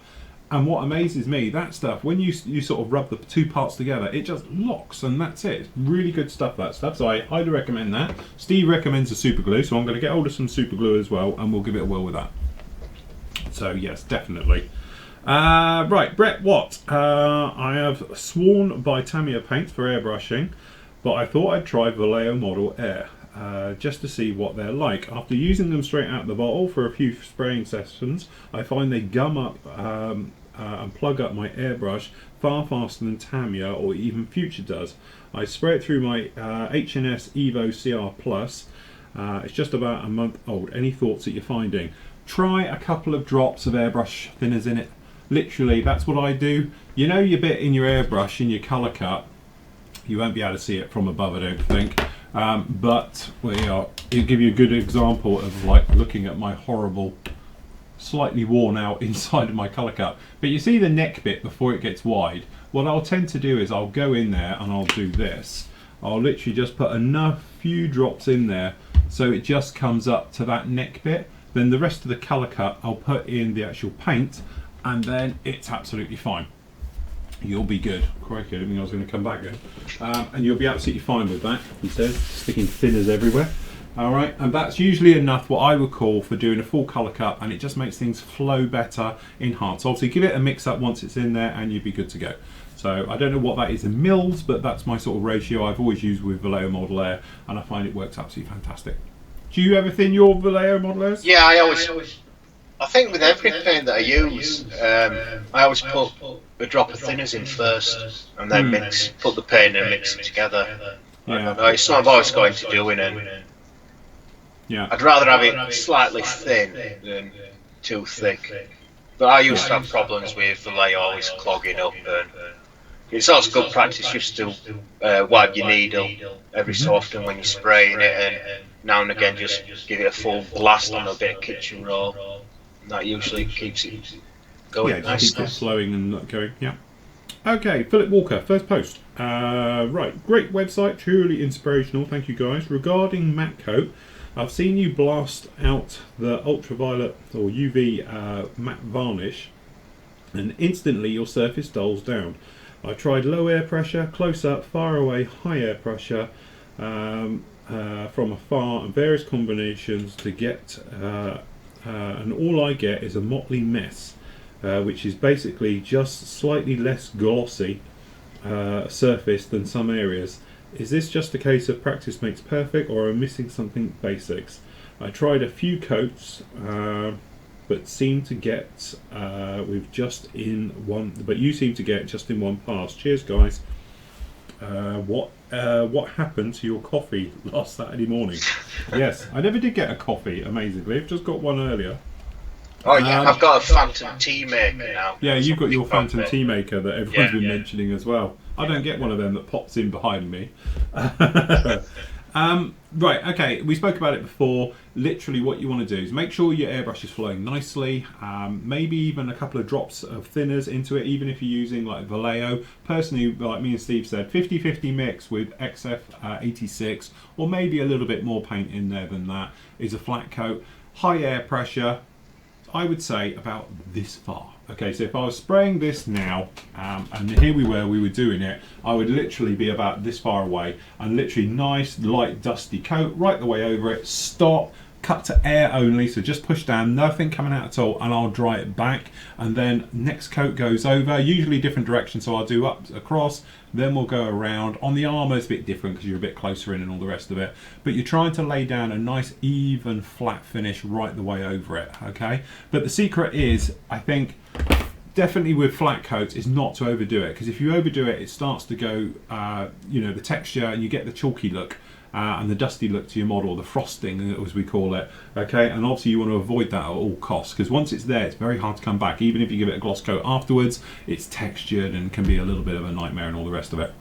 And what amazes me, that stuff, when you sort of rub the two parts together, it just locks, and that's it. It's really good stuff, that stuff. So I highly recommend that. Steve recommends the super glue, so I'm going to get hold of some super glue as well, and we'll give it a whirl with that. So yes, definitely. Right, Brett Watt. I have sworn by Tamiya paints for airbrushing, but I thought I'd try Vallejo Model Air. Just to see what they're like. After using them straight out the bottle for a few spraying sessions, I find they gum up and plug up my airbrush far faster than Tamiya or even Future does. I spray it through my H&S Evo CR Plus. It's just about a month old. Any thoughts that you're finding? Try a couple of drops of airbrush thinners in it. Literally, that's what I do. You know your bit in your airbrush, in your colour cut, you won't be able to see it from above, I don't think. But it'll give you a good example of like looking at my horrible, slightly worn out inside of my colour cut. But you see the neck bit before it gets wide. What I'll tend to do is I'll go in there and I'll do this. I'll literally just put enough few drops in there so it just comes up to that neck bit. Then the rest of the colour cut I'll put in the actual paint, and then it's absolutely fine. You'll be good. Crikey, I didn't think I was going to come back then. And you'll be absolutely fine with that, he says, sticking thinners everywhere. Alright, and that's usually enough, what I would call, for doing a full colour cut, and it just makes things flow better, enhance. Obviously give it a mix up once it's in there and you'd be good to go. So I don't know what that is in mils, but that's my sort of ratio I've always used with Vallejo Model Air, and I find it works absolutely fantastic. Do you ever thin your Vallejo Model Airs? Yeah, I think with every paint that I use, I always put a drop of thinners in first, and then put the paint and mix it together. Yeah. It's something I've always got into doing, and Yeah. I'd rather have it slightly thin than too thick. But I used to have problems with the lay always clogging up, and it's also good practice just to wipe your needle every so often when you're spraying it, and now and again just give it a full blast on a bit of kitchen roll. And that usually keeps it going Keeps it nicely. flowing and not going. Yeah. Okay, Philip Walker, first post. Right, great website, truly inspirational. Thank you guys. Regarding matte coat, I've seen you blast out the ultraviolet or UV matte varnish, and instantly your surface dulls down. I tried low air pressure, close up, far away, high air pressure, from afar, and various combinations to get, and all I get is a motley mess, which is basically just slightly less glossy surface than some areas. Is this just a case of practice makes perfect, or am I missing something basics? I tried a few coats, but seem to get with just in one. But you seem to get just in one pass. Cheers, guys. What happened to your coffee last Saturday morning? Yes, I never did get a coffee. Amazingly, I've just got one earlier. Oh yeah, I've got a phantom tea maker now. Yeah, you've got your phantom tea maker that everyone's been mentioning as well. I don't get one of them that pops in behind me. Right, okay, we spoke about it before. Literally what you want to do is make sure your airbrush is flowing nicely, maybe even a couple of drops of thinners into it, even if you're using like Vallejo. Personally, like me and Steve said, 50-50 mix with XF86, or maybe a little bit more paint in there than that, is a flat coat. High air pressure, I would say about this far. Okay, so if I was spraying this now, and here we were doing it, I would literally be about this far away, and literally nice, light, dusty coat right the way over it, stop, cut to air only, so just push down, nothing coming out at all, and I'll dry it back, and then next coat goes over, usually different directions, so I'll do up, across, then we'll go around. On the armour it's a bit different because you're a bit closer in and all the rest of it, but you're trying to lay down a nice even flat finish right the way over it, okay? But the secret is, I think, definitely with flat coats, is not to overdo it, because if you overdo it, it starts to go, you know, the texture, and you get the chalky look and the dusty look to your model, the frosting as we call it, okay? And obviously you want to avoid that at all costs, because once it's there, it's very hard to come back. Even if you give it a gloss coat afterwards, it's textured and can be a little bit of a nightmare and all the rest of it.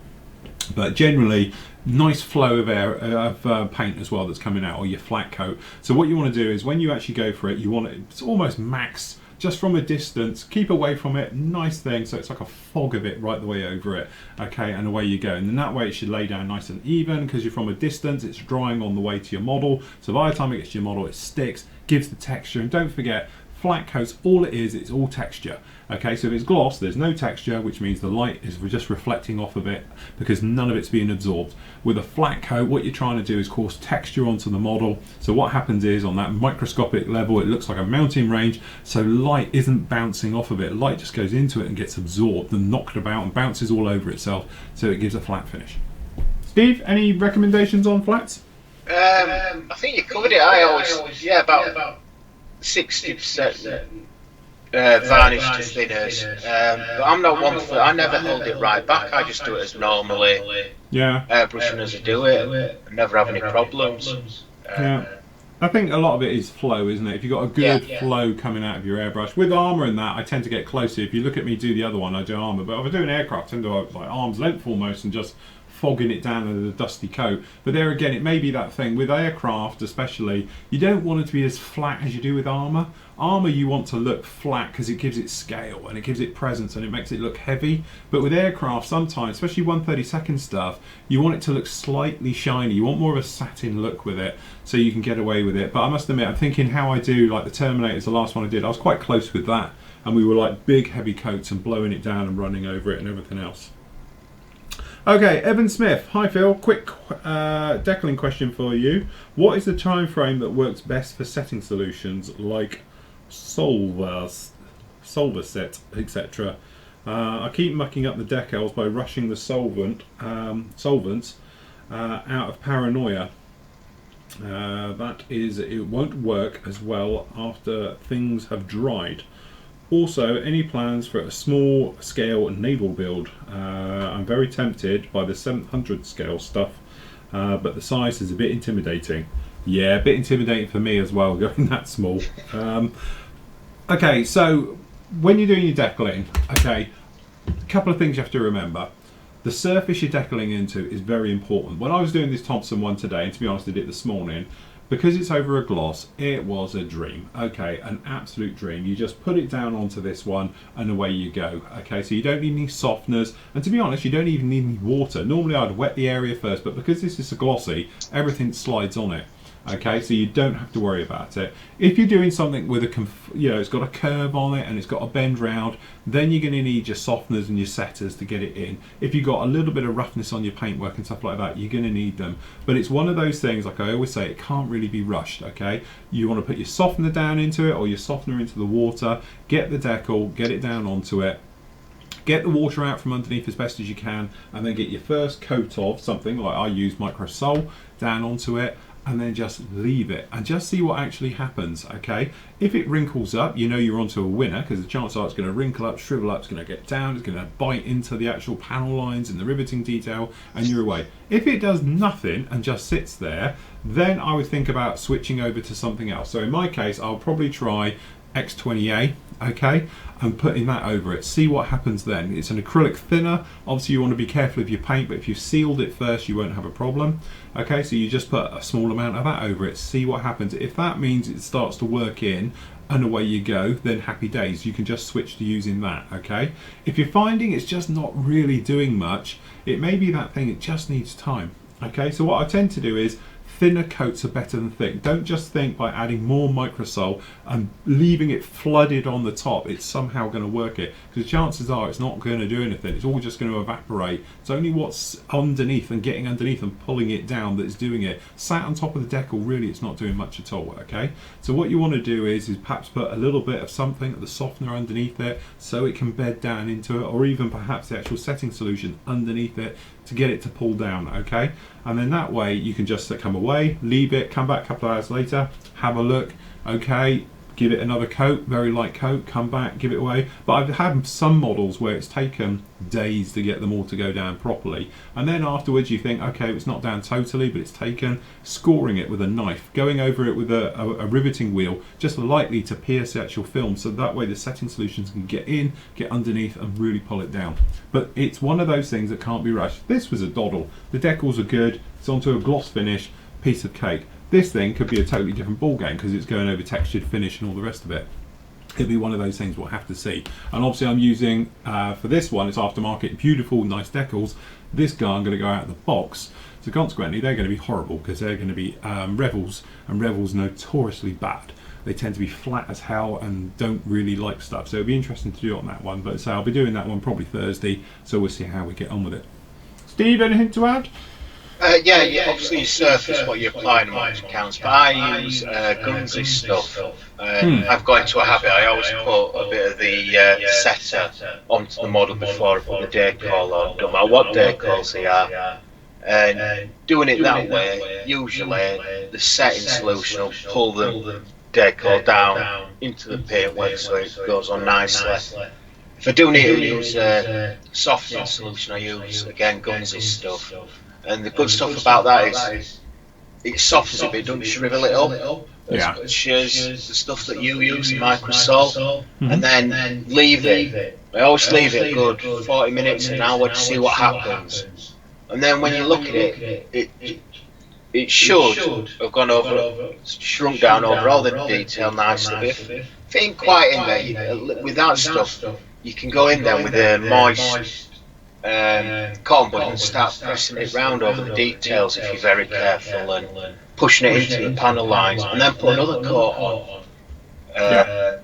But generally, nice flow of air, of paint as well that's coming out, or your flat coat. So what you want to do is when you actually go for it, you want it, it's almost max, just from a distance, keep away from it, nice thing, so it's like a fog of it right the way over it, okay, and away you go. And then that way it should lay down nice and even, because you're from a distance, it's drying on the way to your model, so by the time it gets to your model, it sticks, gives the texture. And don't forget, flat coats, all it is, it's all texture. Okay, so if it's gloss, there's no texture, which means the light is just reflecting off of it because none of it's being absorbed. With a flat coat, what you're trying to do is cause texture onto the model. So what happens is, on that microscopic level, it looks like a mountain range, so light isn't bouncing off of it. Light just goes into it and gets absorbed and knocked about and bounces all over itself, so it gives a flat finish. Steve, any recommendations on flats? I think you covered it. I always, about 60% varnish to thinners. But I'm not one for, I never hold it right back. I just do it as normally. Yeah. Airbrushing as I do it. I never have any problems. Yeah. I think a lot of it is flow, isn't it? If you've got a good flow coming out of your airbrush. With armour and that, I tend to get closer. If you look at me do the other one, I do armour. But if I do an aircraft, I tend to go like arm's length almost and just fogging it down with a dusty coat. But there again, it may be that thing. With aircraft especially, you don't want it to be as flat as you do with armour. Armour you want to look flat because it gives it scale and it gives it presence and it makes it look heavy. But with aircraft sometimes, especially 1/32 stuff, you want it to look slightly shiny. You want more of a satin look with it so you can get away with it. But I must admit, I'm thinking how I do like the Terminator's the last one I did. I was quite close with that and we were like big heavy coats and blowing it down and running over it and everything else. Okay, Evan Smith. Hi Phil, quick decaling question for you. What is the time frame that works best for setting solutions like solver set, etc.? I keep mucking up the decals by rushing the solvents out of paranoia. It won't work as well after things have dried. Also, any plans for a small scale naval build? I'm very tempted by the 700 scale stuff, but the size is a bit intimidating. Yeah, a bit intimidating for me as well, going that small. Okay, so when you're doing your decaling, okay, a couple of things you have to remember. The surface you're decaling into is very important. When I was doing this Thompson one today, and to be honest, I did it this morning, because it's over a gloss, it was a dream. Okay, an absolute dream. You just put it down onto this one and away you go. Okay, so you don't need any softeners, and to be honest, you don't even need any water. Normally I'd wet the area first, but because this is a glossy, everything slides on it. Okay, so you don't have to worry about it. If you're doing something with it's got a curve on it and it's got a bend round, then you're going to need your softeners and your setters to get it in. If you've got a little bit of roughness on your paintwork and stuff like that, you're going to need them. But it's one of those things, like I always say, it can't really be rushed. Okay, you want to put your softener down into it or your softener into the water, get the decal, get it down onto it, get the water out from underneath as best as you can, and then get your first coat of something like I use Micro Sol down onto it, and then just leave it and just see what actually happens. Okay, if it wrinkles up, you know you're onto a winner, because the chances are it's going to wrinkle up, shrivel up, it's going to get down, it's going to bite into the actual panel lines and the riveting detail, and you're away. If it does nothing and just sits there, then I would think about switching over to something else. So in my case, I'll probably try X20A, okay, and putting that over it, see what happens then. It's an acrylic thinner. Obviously you want to be careful of your paint, but if you've sealed it first, you won't have a problem. Okay, so you just put a small amount of that over it, see what happens. If that means it starts to work in and away you go, then happy days, you can just switch to using that. Okay, if you're finding it's just not really doing much, it may be that thing, it just needs time. Okay, so what I tend to do is thinner coats are better than thick. Don't just think by adding more Microsol and leaving it flooded on the top it's somehow going to work it, because chances are it's not going to do anything. It's all just going to evaporate. It's only what's underneath and getting underneath and pulling it down that's doing it. Sat on top of the decal, really it's not doing much at all. Okay, so what you want to do is perhaps put a little bit of something, the softener underneath it, so it can bed down into it, or even perhaps the actual setting solution underneath it to get it to pull down. Okay, and then that way you can just come away, leave it, come back a couple of hours later, have a look, okay, give it another coat, very light coat, come back, give it away. But I've had some models where it's taken days to get them all to go down properly, and then afterwards you think, okay, it's not down totally, but it's taken, scoring it with a knife, going over it with a riveting wheel just lightly to pierce the actual film, so that way the setting solutions can get in, get underneath and really pull it down. But it's one of those things that can't be rushed. This was a doddle. The decals are good, it's onto a gloss finish, piece of cake. This thing could be a totally different ball game because it's going over textured finish and all the rest of it. It'll be one of those things we'll have to see. And obviously I'm using, for this one, it's aftermarket, beautiful, nice decals. This guy I'm going to go out of the box. So consequently, they're going to be horrible because they're going to be Revels, and Revels notoriously bad. They tend to be flat as hell and don't really like stuff. So it'll be interesting to do on that one. But so I'll be doing that one probably Thursday. So we'll see how we get on with it. Steve, anything to add? Yeah, obviously surface what you're applying on counts, but I use Gunsy stuff. I've got into a habit, I always put a bit of the setter onto the model before I put the decal on, no matter what decals they are. And doing it that way, usually the setting solution will pull the decal down into the paintwork so it goes on nicely. If I do need to use softening solution, I use again Gunsy stuff. And the good stuff about that is it softens it, but it doesn't shrivel it up. as much as the stuff that you use in Microsoft, and then leave it. I always leave it a good 40 minutes, an hour to see what happens. And then when you look at it, it should have gone over, shrunk down over all the detail nicely. But if it ain't quite in there, with that stuff, you can go in there with a moist cotton bud and start pressing it round over the details if you're very careful, and pushing it into the panel lines, and then put another coat on.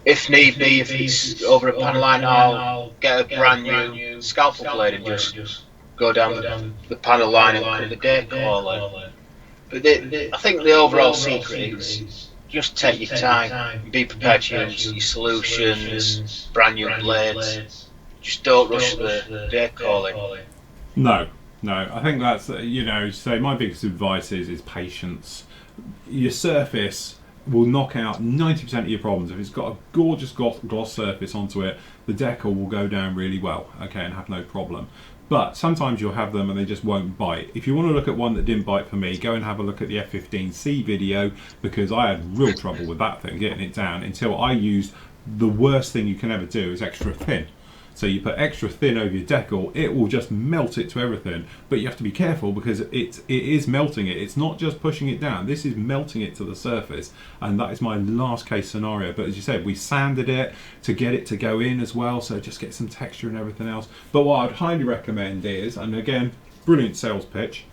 If need be, if it's over a panel line, I'll get a brand new scalpel blade and just go down the panel line and put the decal on. But I think the overall secret is just take your time, be prepared to use your solutions, brand new blades. Just don't rush the decaling. No, I think that's, so my biggest advice is patience. Your surface will knock out 90% of your problems. If it's got a gorgeous gloss surface onto it, the decal will go down really well, okay, and have no problem. But sometimes you'll have them and they just won't bite. If you want to look at one that didn't bite for me, go and have a look at the F15C video, because I had real trouble with that thing, getting it down, until I used the worst thing you can ever do, is extra thin. So you put extra thin over your decal, it will just melt it to everything. But you have to be careful, because it is melting it. It's not just pushing it down. This is melting it to the surface. And that is my last case scenario. But as you said, we sanded it to get it to go in as well. So just get some texture and everything else. But what I'd highly recommend is, and again, brilliant sales pitch,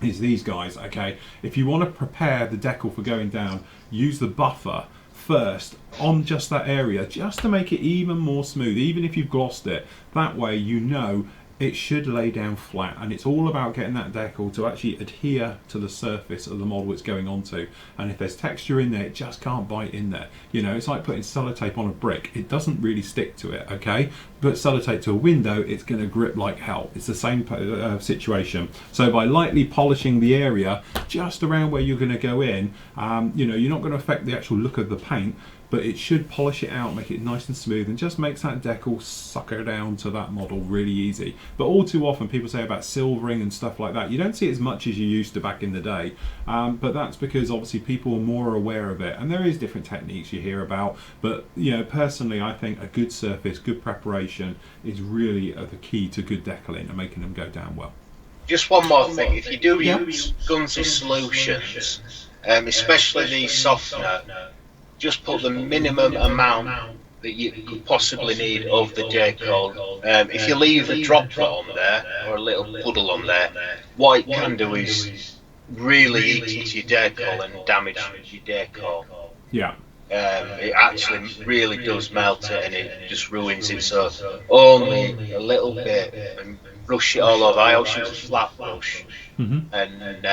is these guys, okay? If you want to prepare the decal for going down, use the buffer first on just that area, just to make it even more smooth, even if you've glossed it. That way you know it should lay down flat, and it's all about getting that decal to actually adhere to the surface of the model it's going onto. And if there's texture in there, it just can't bite in there. It's like putting sellotape on a brick. It doesn't really stick to it, okay? But sellotape to a window, it's going to grip like hell. It's the same situation. So by lightly polishing the area just around where you're going to go in, you're not going to affect the actual look of the paint, but it should polish it out, make it nice and smooth, and just makes that decal sucker down to that model really easy. But all too often people say about silvering and stuff like that. You don't see it as much as you used to back in the day, but that's because obviously people are more aware of it, and there is different techniques you hear about. But personally, I think a good surface, good preparation is really the key to good decaling and making them go down well. Just one more thing, if you do use Gunsy solutions, especially the softener, just put the minimum amount that you could possibly need of the decal. If you leave a droplet on there, or a little puddle on there, what it can do is really eat into your decal and damage your decal. Yeah. It actually really does melt it, and it just ruins it. So only a little bit, and brush it all over. I always use a flat brush, and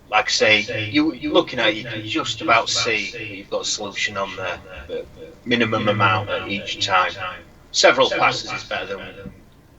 like I say, you're looking at it, you can just about see that you've got a solution on there, but minimum amount at each time. Several passes is better than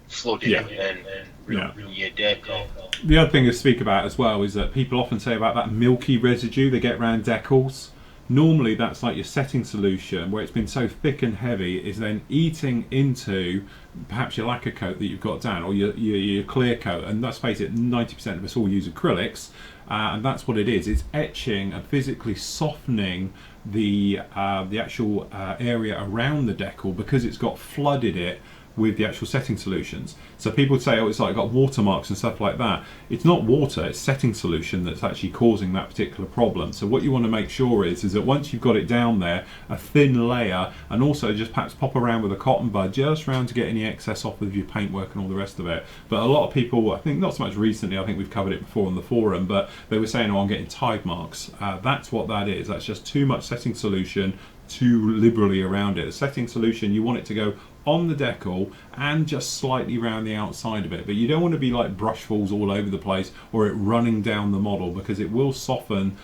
flooding and your decal. The other thing to speak about as well is that people often say about that milky residue they get around decals. Normally that's like your setting solution, where it's been so thick and heavy, is then eating into perhaps your lacquer coat that you've got down, or your clear coat. And let's face it, 90% of us all use acrylics, and that's what it is. It's etching and physically softening the actual area around the decal, because it's got flooded it with the actual setting solutions. So people say, oh, it's like got watermarks and stuff like that. It's not water, it's setting solution that's actually causing that particular problem. So what you want to make sure is that once you've got it down there, a thin layer, and also just perhaps pop around with a cotton bud just around to get any excess off of your paintwork and all the rest of it. But a lot of people, I think not so much recently, I think we've covered it before on the forum, but they were saying, oh, I'm getting tide marks. That's what that is. That's just too much setting solution too liberally around it. A setting solution, you want it to go on the decal and just slightly around the outside of it, but you don't want to be like brushfuls all over the place, or it running down the model, because it will soften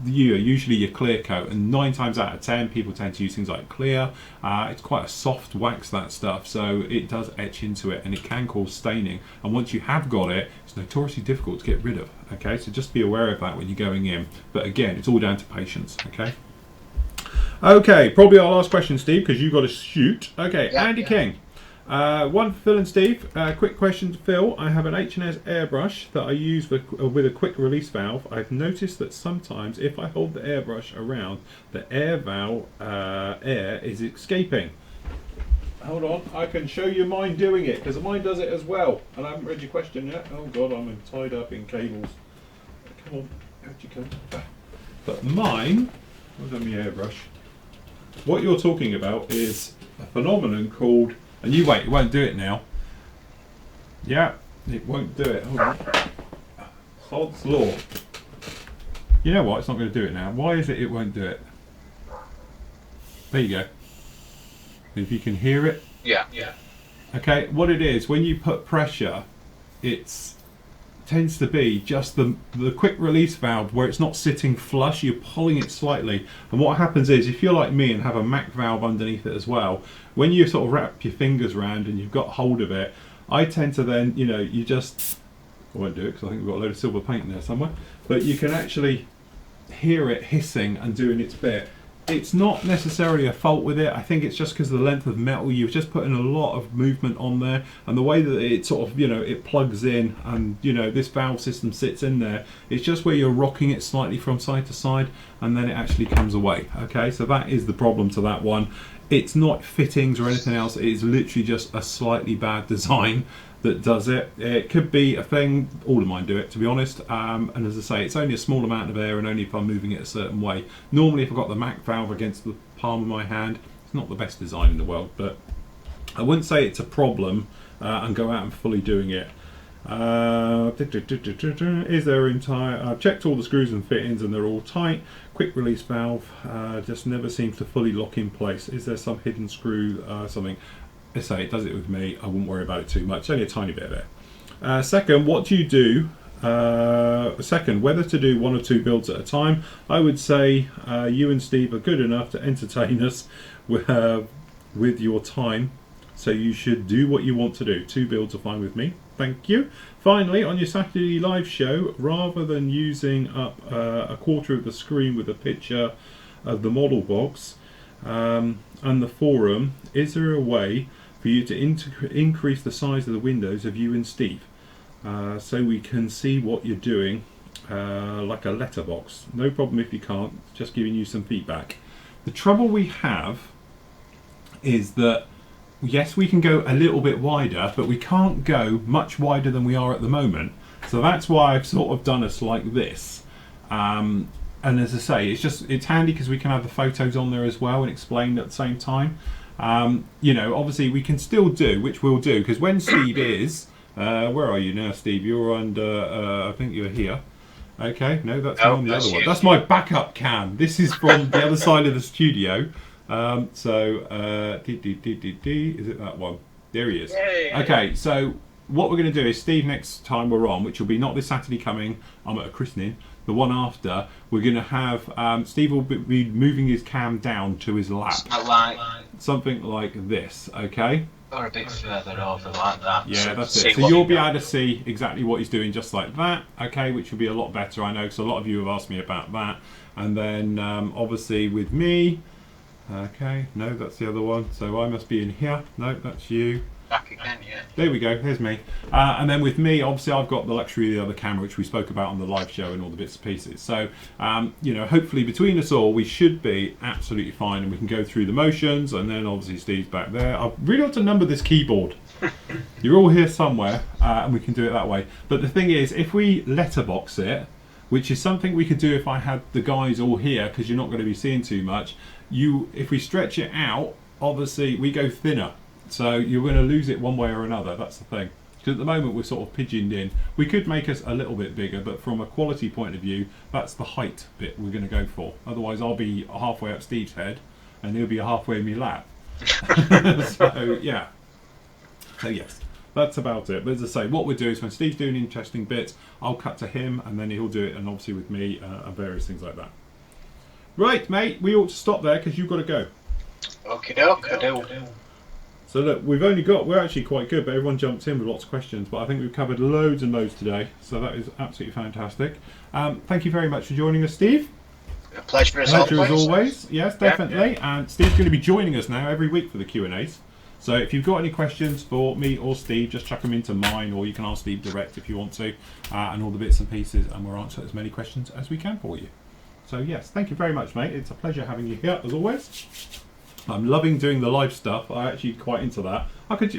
usually your clear coat. And 9 times out of 10 people tend to use things like clear. It's quite a soft wax, that stuff, so it does etch into it and it can cause staining, and once you have got it, it's notoriously difficult to get rid of. Okay, so just be aware of that when you're going in, but again, it's all down to patience. Okay, probably our last question, Steve, because you've got to shoot. Okay, Andy King. One for Phil and Steve. Quick question to Phil. I have an H&S airbrush that I use with a quick release valve. I've noticed that sometimes if I hold the airbrush around, the air valve air is escaping. Hold on, I can show you mine doing it, because mine does it as well. And I haven't read your question yet. Oh god, I'm tied up in cables. Come on, out you go. But mine, where's my airbrush? What you're talking about is a phenomenon called, and you wait, it won't do it now. Yeah, it won't do it. Hold on. Sod's law. You know what, it's not going to do it now. Why is it won't do it? There you go. If you can hear it. Yeah. Okay, what it is, when you put pressure, it tends to be just the quick release valve where it's not sitting flush, you're pulling it slightly. And what happens is, if you're like me and have a Mac valve underneath it as well, when you sort of wrap your fingers around and you've got hold of it, I tend to then, you just, I won't do it because I think we've got a load of silver paint in there somewhere, but you can actually hear it hissing and doing its bit. It's not necessarily a fault with it. I think it's just because of the length of metal. You've just put in a lot of movement on there, and the way that it sort of, it plugs in, and this valve system sits in there. It's just where you're rocking it slightly from side to side, and then it actually comes away. Okay, so that is the problem to that one. It's not fittings or anything else. It is literally just a slightly bad design that does it. It could be a thing. All of mine do it, to be honest. And as I say, it's only a small amount of air, and only if I'm moving it a certain way. Normally, if I've got the Mac valve against the palm of my hand, it's not the best design in the world, but I wouldn't say it's a problem and go out and fully doing it. Is there entire? I've checked all the screws and fittings, and they're all tight. Quick release valve just never seems to fully lock in place. Is there some hidden screw, something? I say it does it with me. I wouldn't worry about it too much. Only a tiny bit of it. Second, what do you do? Second, whether to do 1 or 2 builds at a time. I would say you and Steve are good enough to entertain us with your time, so you should do what you want to do. 2 builds are fine with me. Thank you. Finally, on your Saturday live show, rather than using up a quarter of the screen with a picture of the model box and the forum, is there a way for you to increase the size of the windows of you and Steve so we can see what you're doing, like a letterbox? No problem if you can't, just giving you some feedback. The trouble we have is that yes, we can go a little bit wider, but we can't go much wider than we are at the moment. So that's why I've sort of done us like this. And as I say, it's handy because we can have the photos on there as well and explain at the same time. Obviously we can still do, which we'll do, because when Steve is, where are you now, Steve? You're under, I think you're here. Okay, no, that's on the other one. That's my backup cam. This is from the other side of the studio. Is it that one? There he is. Yay. Okay, so what we're going to do is Steve, next time we're on, which will be not this Saturday coming, I'm at a christening, the one after, we're going to have Steve will be moving his cam down to his lap. Something like this, okay? Or a bit further over like that. Yeah, that's it. So you'll be able to see exactly what he's doing just like that, okay, which will be a lot better, I know, because a lot of you have asked me about that. And then obviously with me, okay, no, that's the other one. So I must be in here. No, that's you. Back again, yeah. There we go, here's me. And then with me, obviously I've got the luxury of the other camera, which we spoke about on the live show and all the bits and pieces. So, hopefully between us all, we should be absolutely fine, and we can go through the motions, and then obviously Steve's back there. I really want to number this keyboard. You're all here somewhere, and we can do it that way. But the thing is, if we letterbox it, which is something we could do if I had the guys all here, because you're not going to be seeing too much, if we stretch it out, obviously we go thinner. So you're going to lose it one way or another, that's the thing. Because at the moment we're sort of pigeoned in. We could make us a little bit bigger, but from a quality point of view, that's the height bit we're going to go for. Otherwise I'll be halfway up Steve's head, and he'll be halfway in my lap. So, yeah. So yes, that's about it. But as I say, what we'll do is when Steve's doing interesting bits, I'll cut to him, and then he'll do it, and obviously with me, and various things like that. Right, mate, we ought to stop there, because you've got to go. Okie doke, I do. So look, we're actually quite good, but everyone jumped in with lots of questions, but I think we've covered loads and loads today, so that is absolutely fantastic. Thank you very much for joining us, Steve. A pleasure as always. Yes, definitely. Yeah. And Steve's going to be joining us now every week for the Q&As. So if you've got any questions for me or Steve, just chuck them into mine, or you can ask Steve direct if you want to, and all the bits and pieces, and we'll answer as many questions as we can for you. So yes, thank you very much, mate. It's a pleasure having you here as always. I'm loving doing the live stuff. I'm actually quite into that.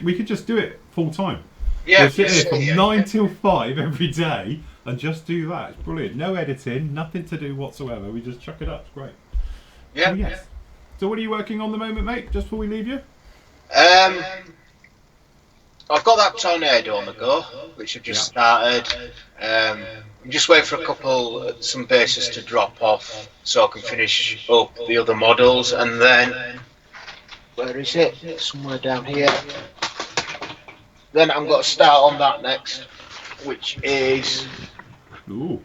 We could just do it full time. Yeah, we'll sit here from 9 till 5 every day and just do that. It's brilliant. No editing, nothing to do whatsoever. We just chuck it up. It's great. Yeah. So, yes. So what are you working on the moment, mate? Just before we leave you? I've got that tornado on the go, which I've just started. I'm just waiting for some bases to drop off so I can finish up the other models, and then where is it? Somewhere down here. Then I'm going to start on that next, which is. Ooh.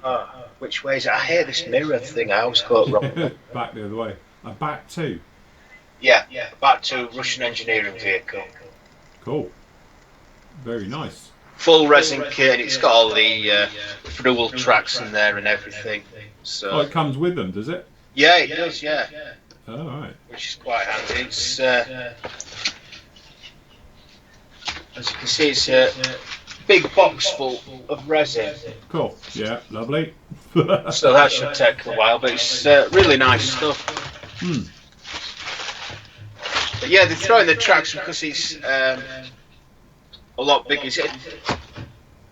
Which way is it? I hate this mirror thing. I always got it wrong. Back the other way. Back to. Yeah, back to Russian engineering vehicle. Cool. Very nice. Full resin kit, and it's got all the fuel tracks in there and everything. So. It comes with them, does it? Yeah, it does. Yeah. Oh, right. Which is quite handy. It's as you can see, it's a big box full of resin. Cool. Yeah, lovely. So that should take a while, but it's really nice stuff. But yeah, they're throwing the tracks because it's a lot bigger. Is it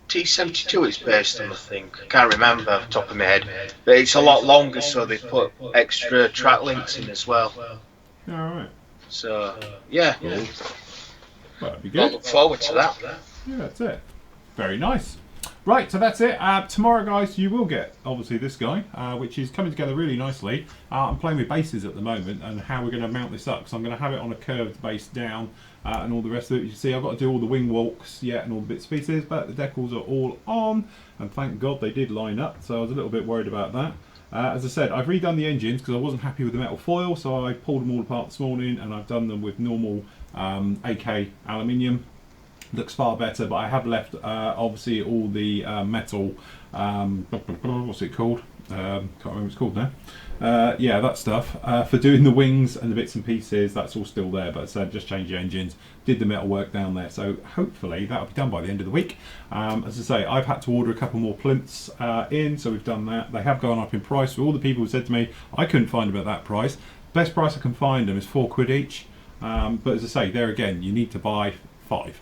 T72 it's based on, I think? I can't remember off the top of my head. But it's a lot longer, so they put extra track links in as well. Alright. So, yeah. Cool. Well, that'd be good. I'll look forward to that. Yeah, that's it. Very nice. Right, so that's it. Tomorrow, guys, you will get, obviously, this guy, which is coming together really nicely. I'm playing with bases at the moment and how we're going to mount this up. So I'm going to have it on a curved base down and all the rest of it. You see, I've got to do all the wing walks yet and all the bits and pieces, but the decals are all on. And thank God they did line up, so I was a little bit worried about that. As I said, I've redone the engines because I wasn't happy with the metal foil, so I pulled them all apart this morning and I've done them with normal AK aluminium. Looks far better, but I have left obviously all the metal, what's it called? Can't remember what it's called now. Yeah, that stuff for doing the wings and the bits and pieces. That's all still there, but I just changed the engines, did the metal work down there, so hopefully that'll be done by the end of the week. As I say, I've had to order a couple more plinths in, so we've done that. They have gone up in price. For all the people who said to me I couldn't find them at that price, best price I can find them is £4 each. But as I say, there again, you need to buy 5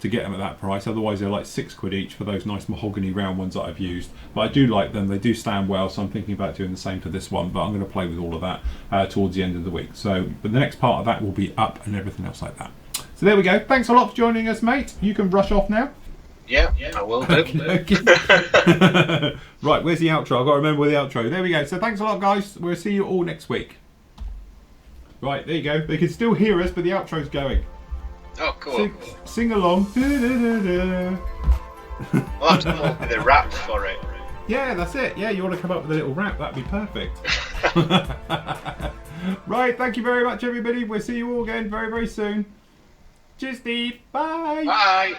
to get them at that price, otherwise they're like £6 each for those nice mahogany round ones that I've used. But I do like them, they do stand well, so I'm thinking about doing the same for this one, but I'm going to play with all of that towards the end of the week. So, but the next part of that will be up and everything else like that. So there we go, thanks a lot for joining us, mate. You can rush off now. Yeah, I will do. Right, where's the outro? I've got to remember where the outro. There we go, so thanks a lot, guys. We'll see you all next week. Right, there you go. They can still hear us, but the outro's going. Oh, cool. Sing along. We'll have to come up with a rap for it. Yeah, that's it. Yeah, you want to come up with a little rap, that'd be perfect. Right, thank you very much, everybody. We'll see you all again very, very soon. Cheers, Steve. Bye. Bye.